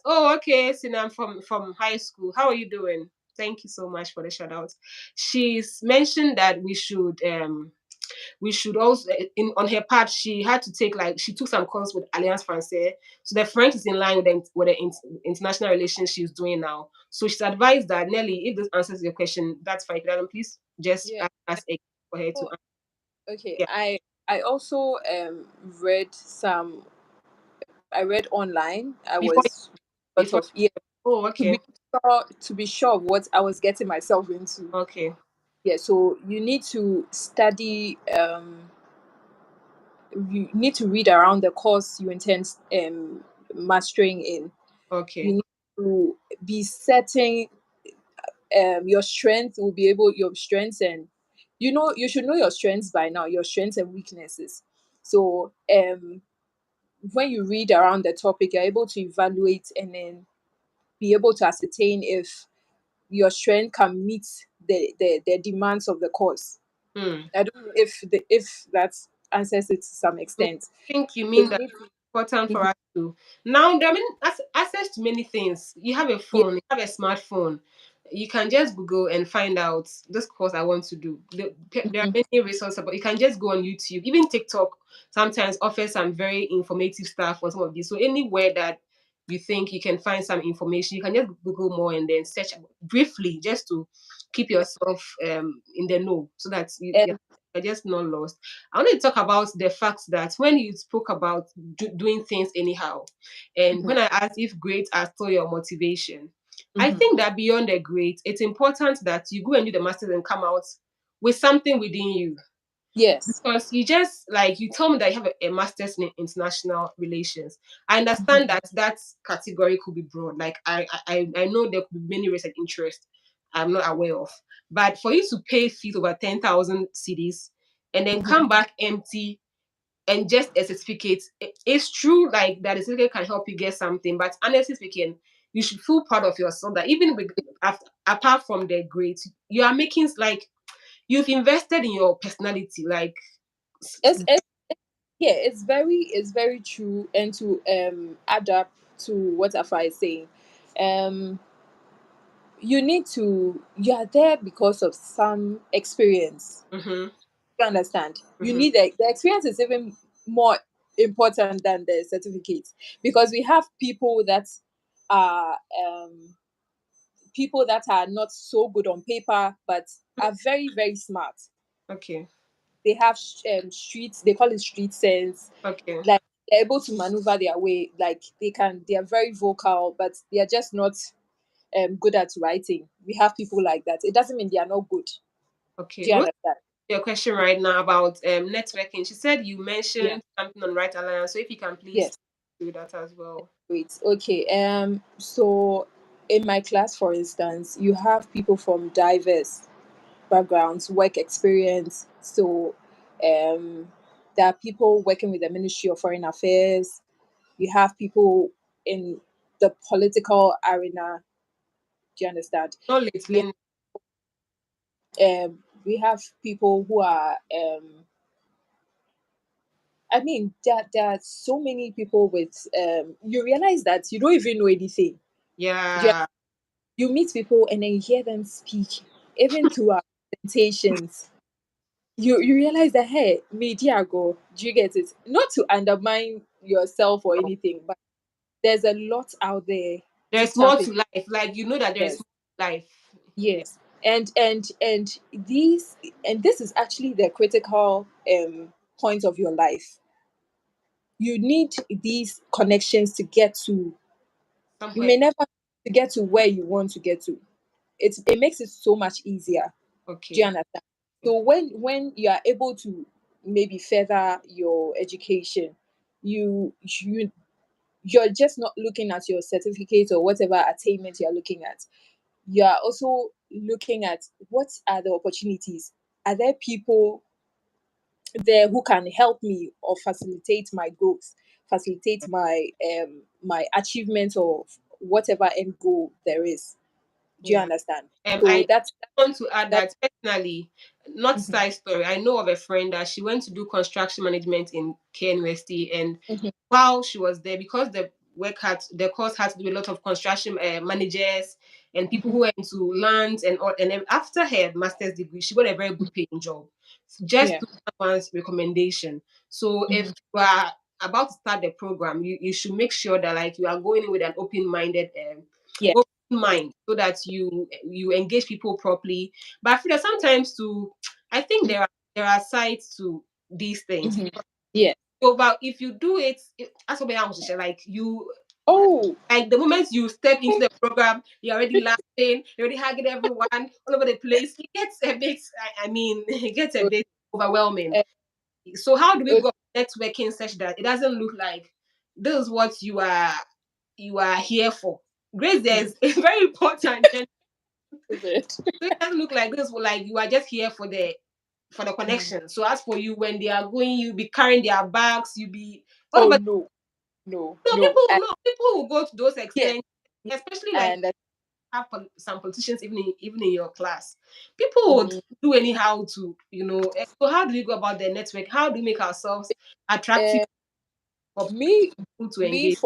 oh, okay, Sinam from high school. How are you doing? Thank you so much for the shout out. She's mentioned that we should also in on her part she had to take, like, she took some course with Alliance Francaise, so the French is in line with the international relations she's doing now. So she's advised that, Nelly, if this answers your question, that's fine. Please just Yeah. ask for her to Oh, answer. okay. Yeah. I also read some. I read online. I before was sort before of, yeah, Oh, okay. to be sure of what I was getting myself into. Okay. Yeah, so you need to study. You need to read around the course you intend mastering in. You Okay. need to be setting your strength will be able your strengths, and you should know your strengths by now, your strengths and weaknesses. So when you read around the topic, you're able to evaluate and then be able to ascertain if your strength can meet the demands of the course. Hmm. I don't know if that answers it to some extent. I think you So mean you that need important to, for us to now. There are access to many things. You have a yeah, phone, you have a smartphone. You can just Google and find out this course I want to do. There are mhm, many resources, but you can just go on YouTube. Even TikTok sometimes offers some very informative stuff on some of these. So anywhere that you think you can find some information, you can just Google more and then search briefly just to keep yourself in the know, so that and you're just not lost. I want to talk about the fact that when you spoke about doing things anyhow, and mhm, when I asked if grades are still your motivation, I mhm. think that beyond the grades, it's important that you go and do the masters and come out with something within you. Yes. Because you just, like, you told me that you have a master's in international relations. I Mhm. understand that that category could be broad. Like I know there could be many research interests I'm not aware of. But for you to pay fees over 10,000 CDs and then Mhm. come back empty and just a certificate, it's true, like, that the certificate can help you get something. But honestly speaking, you should feel proud of yourself that even apart from the grades, you are making, like, you've invested in your personality. Like, It's yeah, it's very true, and to add up to what Afa is saying, um you are there because of some experience. mm-hmm, You understand? You mm-hmm, need the experience is even more important than the certificate, because we have are um people that are not so good on paper but are very very smart. okay, They have streets, they call it street sense. okay, Like, they're able to maneuver their way, like they are very vocal, but they are just not good at writing. We have people like that. It doesn't mean they are not good. okay. Do you Rose, understand? your question right now about networking. She said you Yeah. mentioned something on Right Alliance. So if you can please Yes. do that as well. Great. Okay. So in my class, for instance, you have people from diverse backgrounds, work experience. So there are people working with the Ministry of Foreign Affairs. You have people in the political arena. Do you understand? Not late, We Lynn. we have people who are I mean, there are so many people with you realize that you don't even know anything. You, Yeah. you meet people and then you hear them speak, even through our presentations. You realize that, hey, media go, do you get it? Not to undermine yourself or anything, but there's a lot out there to There's more tap into. to life. Like you know that there's Yes, more to life. Yeah. yes. And these and this is actually the critical point of your life. You need these connections to get to, you Somewhere. may never to get to where you want to get to. It makes it so much easier. Do you Okay. understand? So when you are able to maybe further your education, you you're just not looking at your certificate or whatever attainment you're looking at. You are also looking at what are the opportunities. Are there people there who can help me or facilitate my growth, facilitate my achievement of whatever end goal there is. Do you Yeah. understand? So I that's want to add that. that personally, not Mhm, side story. I know of a friend that she went to do construction management in KNUST, and mhm, while she was there, because the course had to do a lot of construction managers and people mhm. who went to lands and all. And then after her master's degree, she got a very good paying job, just Yeah. to someone's recommendation. So if Mhm. you are about to start the program, you should make sure that like you are going in with an open-minded Yeah. open mind so that you engage people properly. But I feel that sometimes too, I think there are sides to these things. Mhm. Yeah. So, but if you do it, as like you, Oh. like the moment you step into the program, you're already laughing, you're already hugging everyone all over the place. It gets a bit, I mean, it gets a bit overwhelming. Uh, So how do we uh, go networking such that it doesn't look like this is what you are here for? Grace, mm, there's it's very important. is it? So it doesn't look like this, like you are just here for the Mm. connection. So as for you, when they are going, you be carrying their bags, you be all Oh over. no, no, No, no. people will go to those Yeah, extents, especially like and have some politicians even in your class. People would mm, do anyhow to So how do we go about the network? How do we make ourselves attractive uh, for me people to me engage?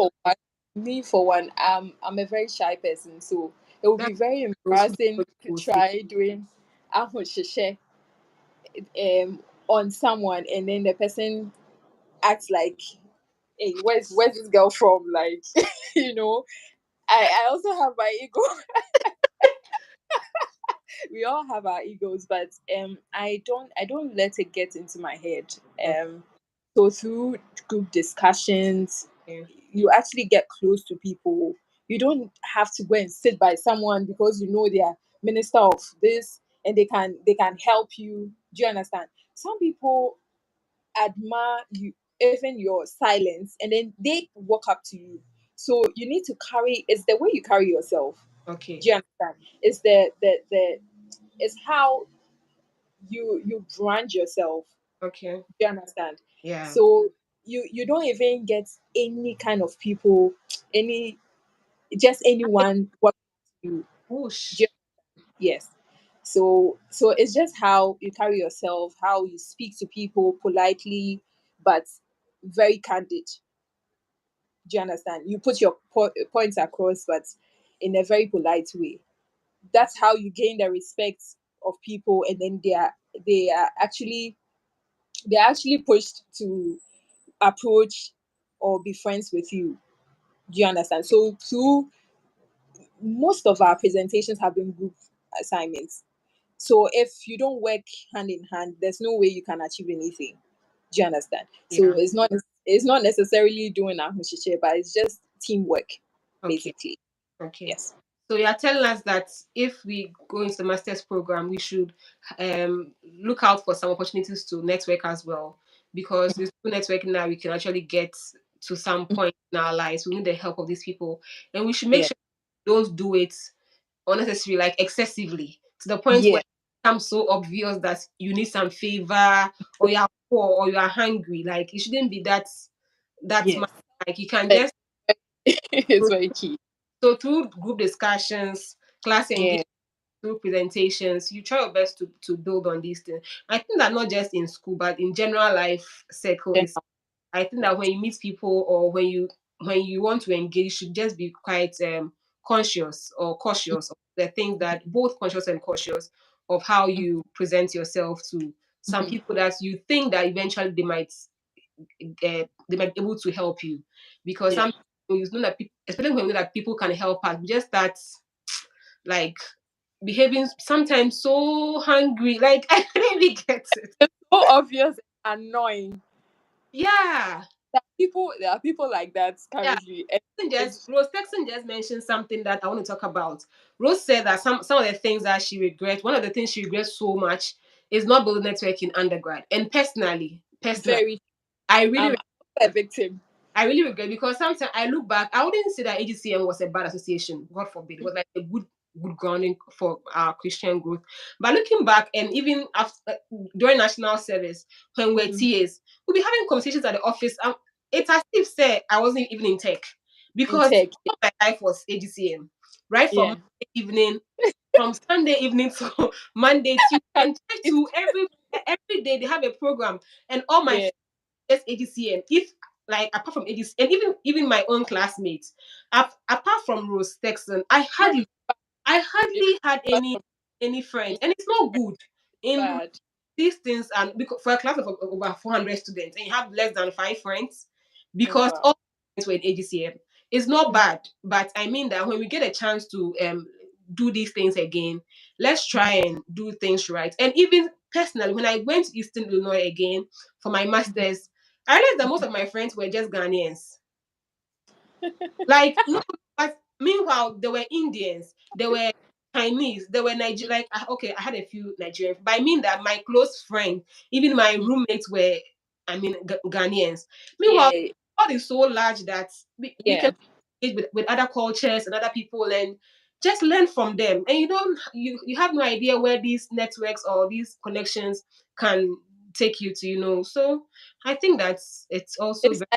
for one, I'm a very shy person, so it would be That's very those who embarrassing to will see. try doing ahoshishe on someone and then the person acts like, hey, where's this girl from? Like, you know, I also have my ego. We all have our egos, but I don't let it get into my head. So through group discussions, Okay. you actually get close to people. You don't have to go and sit by someone because you know they are minister of this and they can help you. Do you understand? Some people admire you, even your silence, and then they walk up to you. So you need to carry. It's the way you carry yourself. Okay. Do you understand? It's the it's how you brand yourself. Okay. Do you understand? Yeah. So you don't even get any kind of people, any just anyone what you Whoosh. ju- yes. So it's just how you carry yourself, how you speak to people politely, but very candid. Do you understand? You put your points across, but in a very polite way. That's how you gain the respect of people, and then they are actually pushed to approach or be friends with you. Do you understand? So through most of our presentations have been group assignments. So if you don't work hand in hand, there's no way you can achieve anything. Do you understand? So Yeah. it's not necessarily doing a mushiche, but it's just teamwork, Okay. basically. Okay. Yes. So you're telling us that if we go into the master's program, we should look out for some opportunities to network as well, because with through networking now we can actually get to some point in our lives. We need the help of these people, and we should make Yeah. sure. don't do it unnecessarily, like excessively, to the point Yeah. where it becomes so obvious that you need some favor, or you are poor, or you are hungry. Like it shouldn't be that Yes. much. Like you can Eh, just it's very key. so through group discussions, class Yeah. engagement, through presentations, you try your best to build on these things. I think that not just in school, but in general life circle is. I think that when you meet people, or when you want to engage, you should just be quite conscious or cautious of the things, that both conscious and cautious of how you present yourself to some Mhm. people that you think that eventually they might be able to help you, because Yeah. some you know that especially when you know that people can help us, we just start like behaving sometimes so hungry. Like I don't even get it. It's so obvious and annoying. Yeah, There are people like that yeah. currently. And Just Rose Texan just mentioned something that I want to talk about. Rose said that some of the things that she regrets, one of the things she regrets so much is not building network in undergrad. And personally, very, I really a victim. I really regret, because sometimes I look back, I wouldn't say that AGCM was a bad association. God forbid. It was like a good grounding for our Christian growth. But looking back, and even after during national service, when we're Mhm. TAs, we'll be having conversations at the office. It's as if say I wasn't even in tech, In because tech. all my life was AGCM. Right from Yeah. Monday evening, from Sunday evening to Monday, Tuesday, and try It's, to every day they have a program, and all my yeah. just ADCM. If like apart from ADCM, and even my own classmates, apart from Rose Texan, I hardly had any friends, and it's not good in Bad. these things. And because for a class of over 400 students, and you have less than 5 friends, Oh because wow. all friends were in AGCM, it's not bad. But I mean that when we get a chance to do these things again, let's try and do things right. And even personally, when I went to Eastern Illinois again for my masters, I realized that most of my friends were just Ghanaians. Like no, but meanwhile there were Indians, there were Chinese, there were Niger. Like okay, I had a few Nigerians, but I mean that my close friend, even my roommates were, I mean, Ghanaians. Meanwhile, Yeah. God is so large that we can Yeah. engage with other cultures and other people, and just learn from them. And you have no idea where these networks or these connections can take you to. So I think that's it's also It's very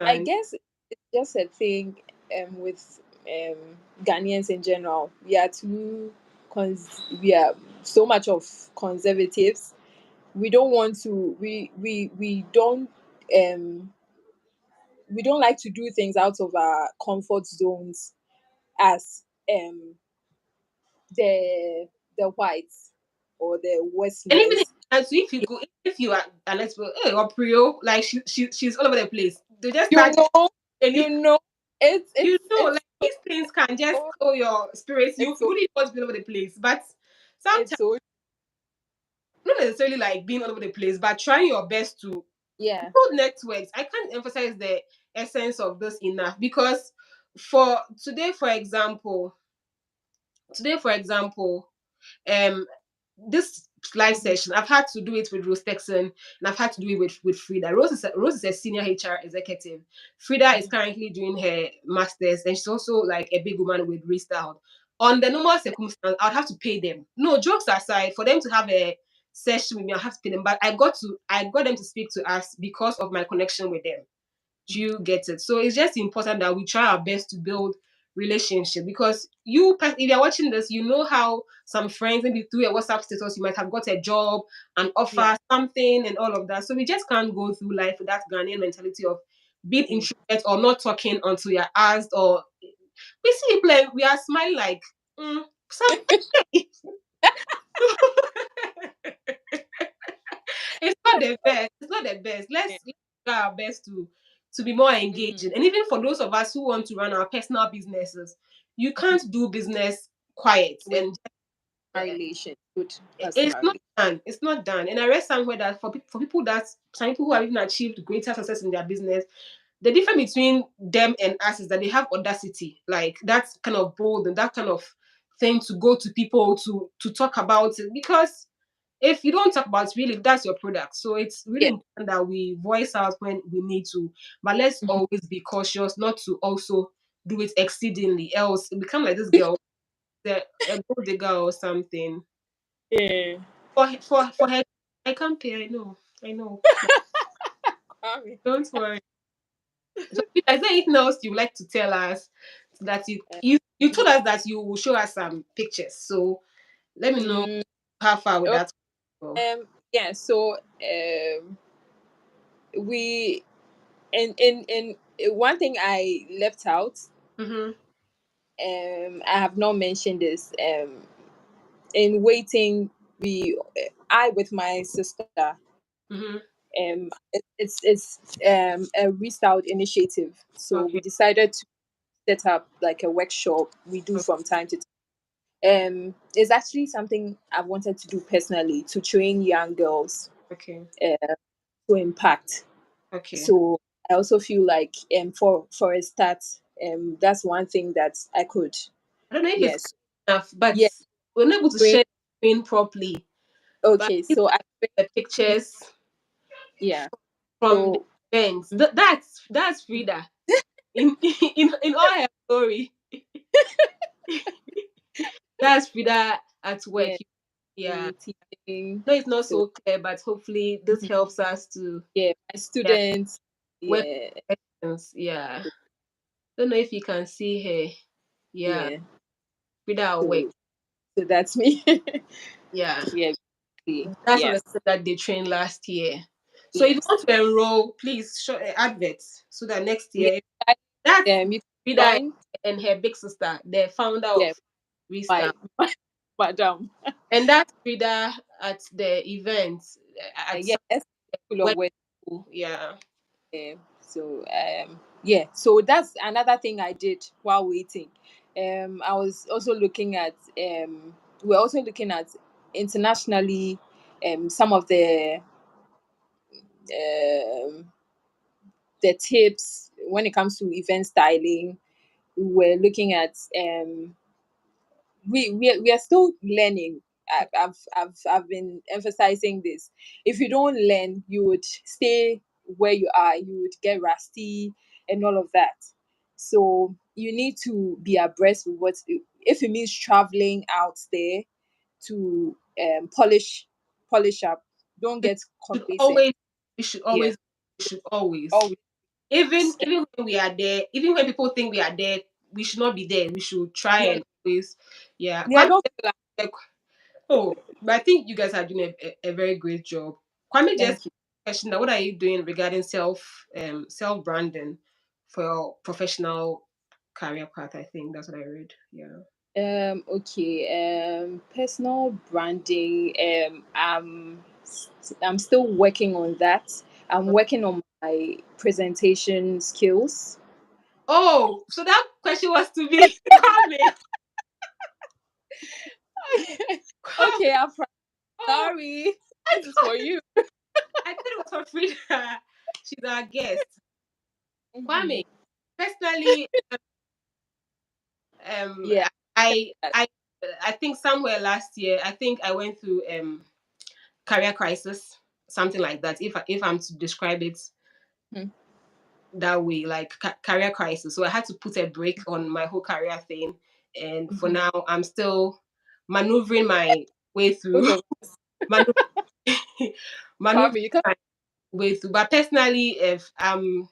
I important. guess it's just a thing with Ghanaians in general. We are we are so much of conservatives. We don't want to um we don't like to do things out of our comfort zones as the whites or the And even westerners. if you are and let's go, hey, or Prio, like she's all over the place. They just You start know, you any know, like these things can just so kill your spirits. You it's so really want to be all over the place. But sometimes it's so not necessarily like being all over the place, but trying your best to yeah. build networks. I can't emphasize the essence of this enough, because for today for example, um this live session, I've had to do it with Rose Texan, and I've had to do it with Frida. Rose is a senior HR executive. Frida is currently doing her masters, and she's also like a big woman with Restyle. On the normal circumstance, I'd have to pay them. No, jokes aside, for them to have a session with me, I have to pay them. But I got them to speak to us because of my connection with them. Do you get it? So it's just important that we try our best to build relationship, because if you're watching this, you know how some friends, maybe through a WhatsApp status, you might have got a job and Yeah. offer something and all of that. So we just can't go through life with that Ghanaian mentality of being Mm. introvert or not talking until you're asked, or we see people like we are smiling like something. It's not the best. It's not the best. Let's try our best to be more Mhm. engaging. And even for those of us who want to run our personal businesses, you can't do business quiet. With And our relation, good it's personal not relation. done. It's not done. And I read somewhere that for people that some people who have even achieved greater success in their business, the difference between them and us is that they have audacity, like that kind of bold and that kind of thing to go to people to talk about it. Because if you don't talk about it, really, that's your product. So it's really Yeah. important that we voice out when we need to, but let's Mhm. always be cautious not to also do it exceedingly, else you become like this girl, a gold digger or something. Yeah. For her, I can't pay. I know. Don't worry. So, is there anything else you would like to tell us? That you told us that you will show us some pictures. So let me know how far with Oh, that. yeah. So we in one thing I left out. Mm-hmm. I have not mentioned this. In waiting, I with my sister. Mm-hmm. It's a restart initiative. So we Okay. decided to set up like a workshop we do from time to time. It's actually something I've wanted to do personally to train young girls Okay. to impact. Okay. So I also feel like for a start, that's one thing that I could. I don't know if it's Yes. enough, but Yeah. we're not able to Train. share the screen properly. But Okay. if So I. the pictures Yeah. from the So events, that's Frida in all her glory. That's Frida at work. yeah, Yeah. teaching. No, it's not So so clear, but hopefully this helps us to yeah, my yeah students. work Yeah. questions. Yeah. Don't know if you can see her. Yeah. Yeah. Frida at work. So that's me. Yeah. Yeah. That's what Yes. that they trained last year. So if you Yes. want to enroll, please show adverts so that next Yeah. year that's You Frida can join. and her big sister, the founder Yeah. of My Restart. madam. And that's Frida at the event at some Yes. Full of web. work. Yeah. So yeah. So that's another thing I did while waiting. I was also looking at we're also looking at internationally some of um the tips when it comes to event styling. We're looking at we are still learning. I've been emphasizing this. If you don't learn, you would stay where you are. You would get rusty and all of that. So you need to be abreast with what if it means traveling out there to polish up. Don't get should complacent. always we should Yeah, always we should always always. even when we are there, even when people think we are there, we should not be there. We should try Yeah, and always yeah. yeah. Don't feel Like, oh, but I think you guys are doing a very great job. Kwame just thank you. question that what are you doing regarding self branding for your professional career path? I think that's what I read. Yeah. Okay. Personal branding. I'm still working on that. I'm working on my presentation skills. Oh, so that question was to me. Kwame. Kwame. Okay, Oh, sorry. I This is for you. thought it was for Frida. She's our guest. Kwame, Mhm. personally, um, Yeah. I I I think somewhere last year, I think I went through career crisis, something like that. If I'm to describe it Mhm. that way, like career crisis. So I had to put a break on my whole career thing, and for Mhm. now, I'm still maneuvering my way Both through. of Manu- maneuvering Kwame, you can. my way through. But personally, if I'm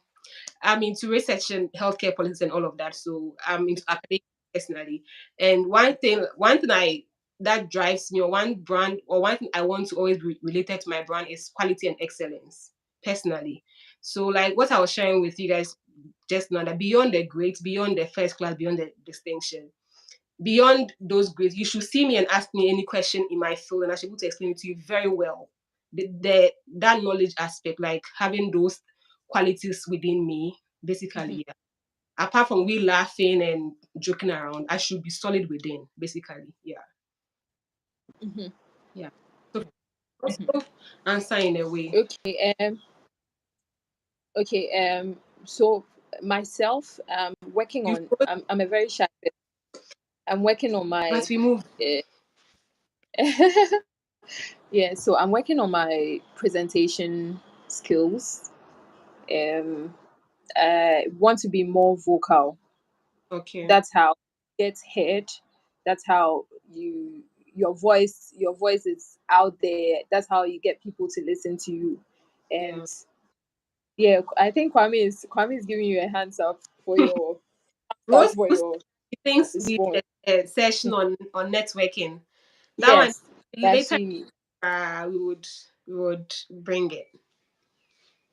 into research and healthcare politics and all of that. So I'm into academics personally. And one thing I that drives me, or one brand, or one thing I want to always be related to my brand is quality and excellence personally. So like what I was sharing with you guys just now, that beyond the grades, beyond the first class, beyond the distinction, beyond those grades, you should see me and ask me any question in my field, and I should be able to explain it to you very well. That knowledge aspect, like having those qualities within me, Mhm. basically. Yeah. Apart from we laughing and joking around, I should be solid within, basically. Yeah. Mhm. Yeah. So Mhm. also answer in a way. Okay. Okay. So myself, working You on. I'm a very shy person. I'm working on my. but we move. Yeah, so I'm working on my presentation skills. Um, I want to be more vocal. Okay. That's how it gets heard. That's how you your voice is out there. That's how you get people to listen to you. Yeah. And yeah, I think Kwame is giving you a hands up for your Rose, your he thinks we response. session on networking. That one Yes, that's later really we would bring it.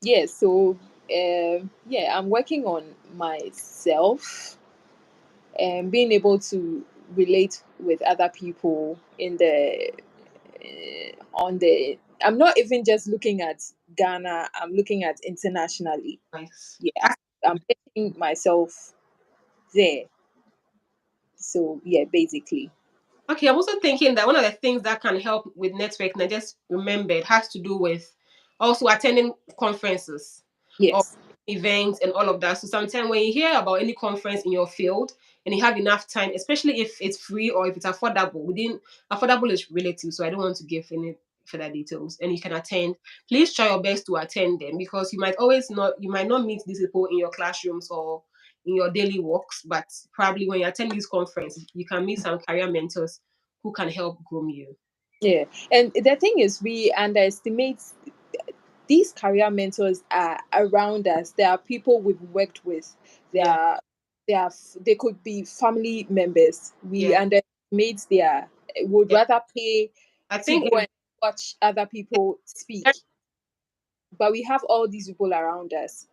yeah. So yeah, I'm working on myself and being able to relate with other people in the on the I'm not even just looking at Ghana, I'm looking at internationally. Nice. Yeah, I'm putting myself there. So yeah, basically. Okay, I'm also thinking that one of the things that can help with networking, I just remembered, has to do with also attending conferences or Yes. events and all of that. So sometimes when you hear about any conference in your field and you have enough time, especially if it's free or if it's affordable, within affordable is relative, so I don't want to give any further details, and you can attend, please try your best to attend them, because you might not meet these people in your classrooms or in your daily works, but probably when you attend these conferences, you can meet some career mentors who can help groom you. Yeah. And the thing is we underestimate these career mentors are around us. There are people we've worked with. They Yeah, are they could be family members. We yeah, underestimate their would yeah. rather pay I to think go and watch other people speak. But we have all these people around us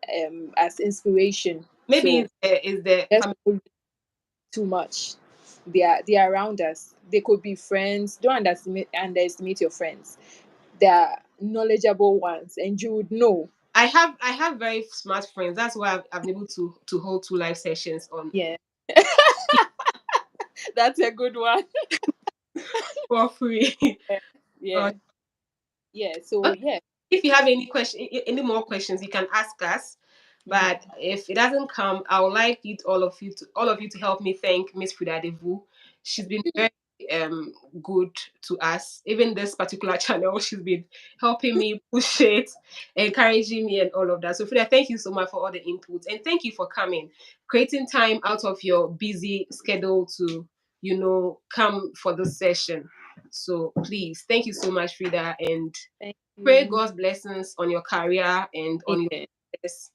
as inspiration. maybe So is the that's too much. They are around us. They could be friends. Don't underestimate your friends. They are knowledgeable ones, and you would know. I have very smart friends. That's why I've been able to hold two live sessions on Yeah, that's a good one. for free. Yeah, Uh, yeah. So okay. yeah. If you have any more questions, you can ask us. Mhm. But if it doesn't come, I would like all of you to help me thank Miss Frida Devu. She's been very um good to us. Even this particular channel, she's been helping me push it, encouraging me, and all of that. So Frida, thank you so much for all the inputs, and thank you for coming, creating time out of your busy schedule to come for this session. So please, thank you so much, Frida, and Thank pray you. God's blessings on your career and on your Amen. business.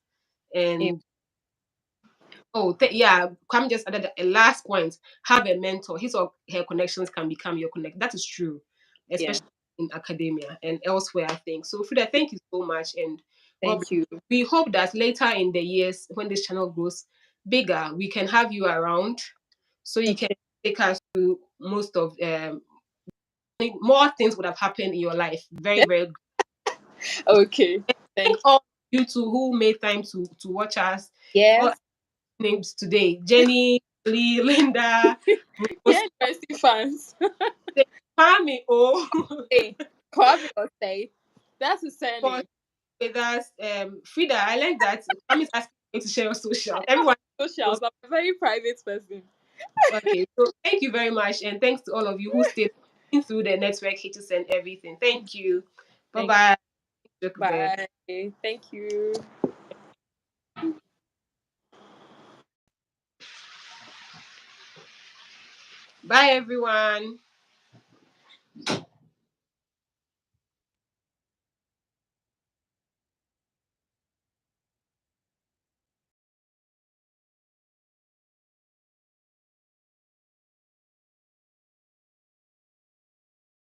Amen. And yeah, Kwame just added a last point. Have a mentor. His or her connections can become your connect. That is true, Yeah. especially in academia and elsewhere, I think. So Frida, thank you so much. And God, Thank you. we hope that later in the years, when this channel grows bigger, we can have you around so you can Okay. take us to most of more things would have happened in your life. Very, very good. Okay. Thank Thank you. all you two who made time to watch us. All Yes. names today: Jenny, Lee, Linda, Rose, Yeah, interesting fans. Kwame, Hey, Kwame will say that's a for surname. with us. Frida, I like that. Kwame is asking you to share your social. Everyone knows. Socials. I'm a very private person. Okay, so thank you very much, and thanks to all of you who stayed through the network hitches and everything. Thank you. Bye Thank bye. you. Bye. Thank you. Bye everyone.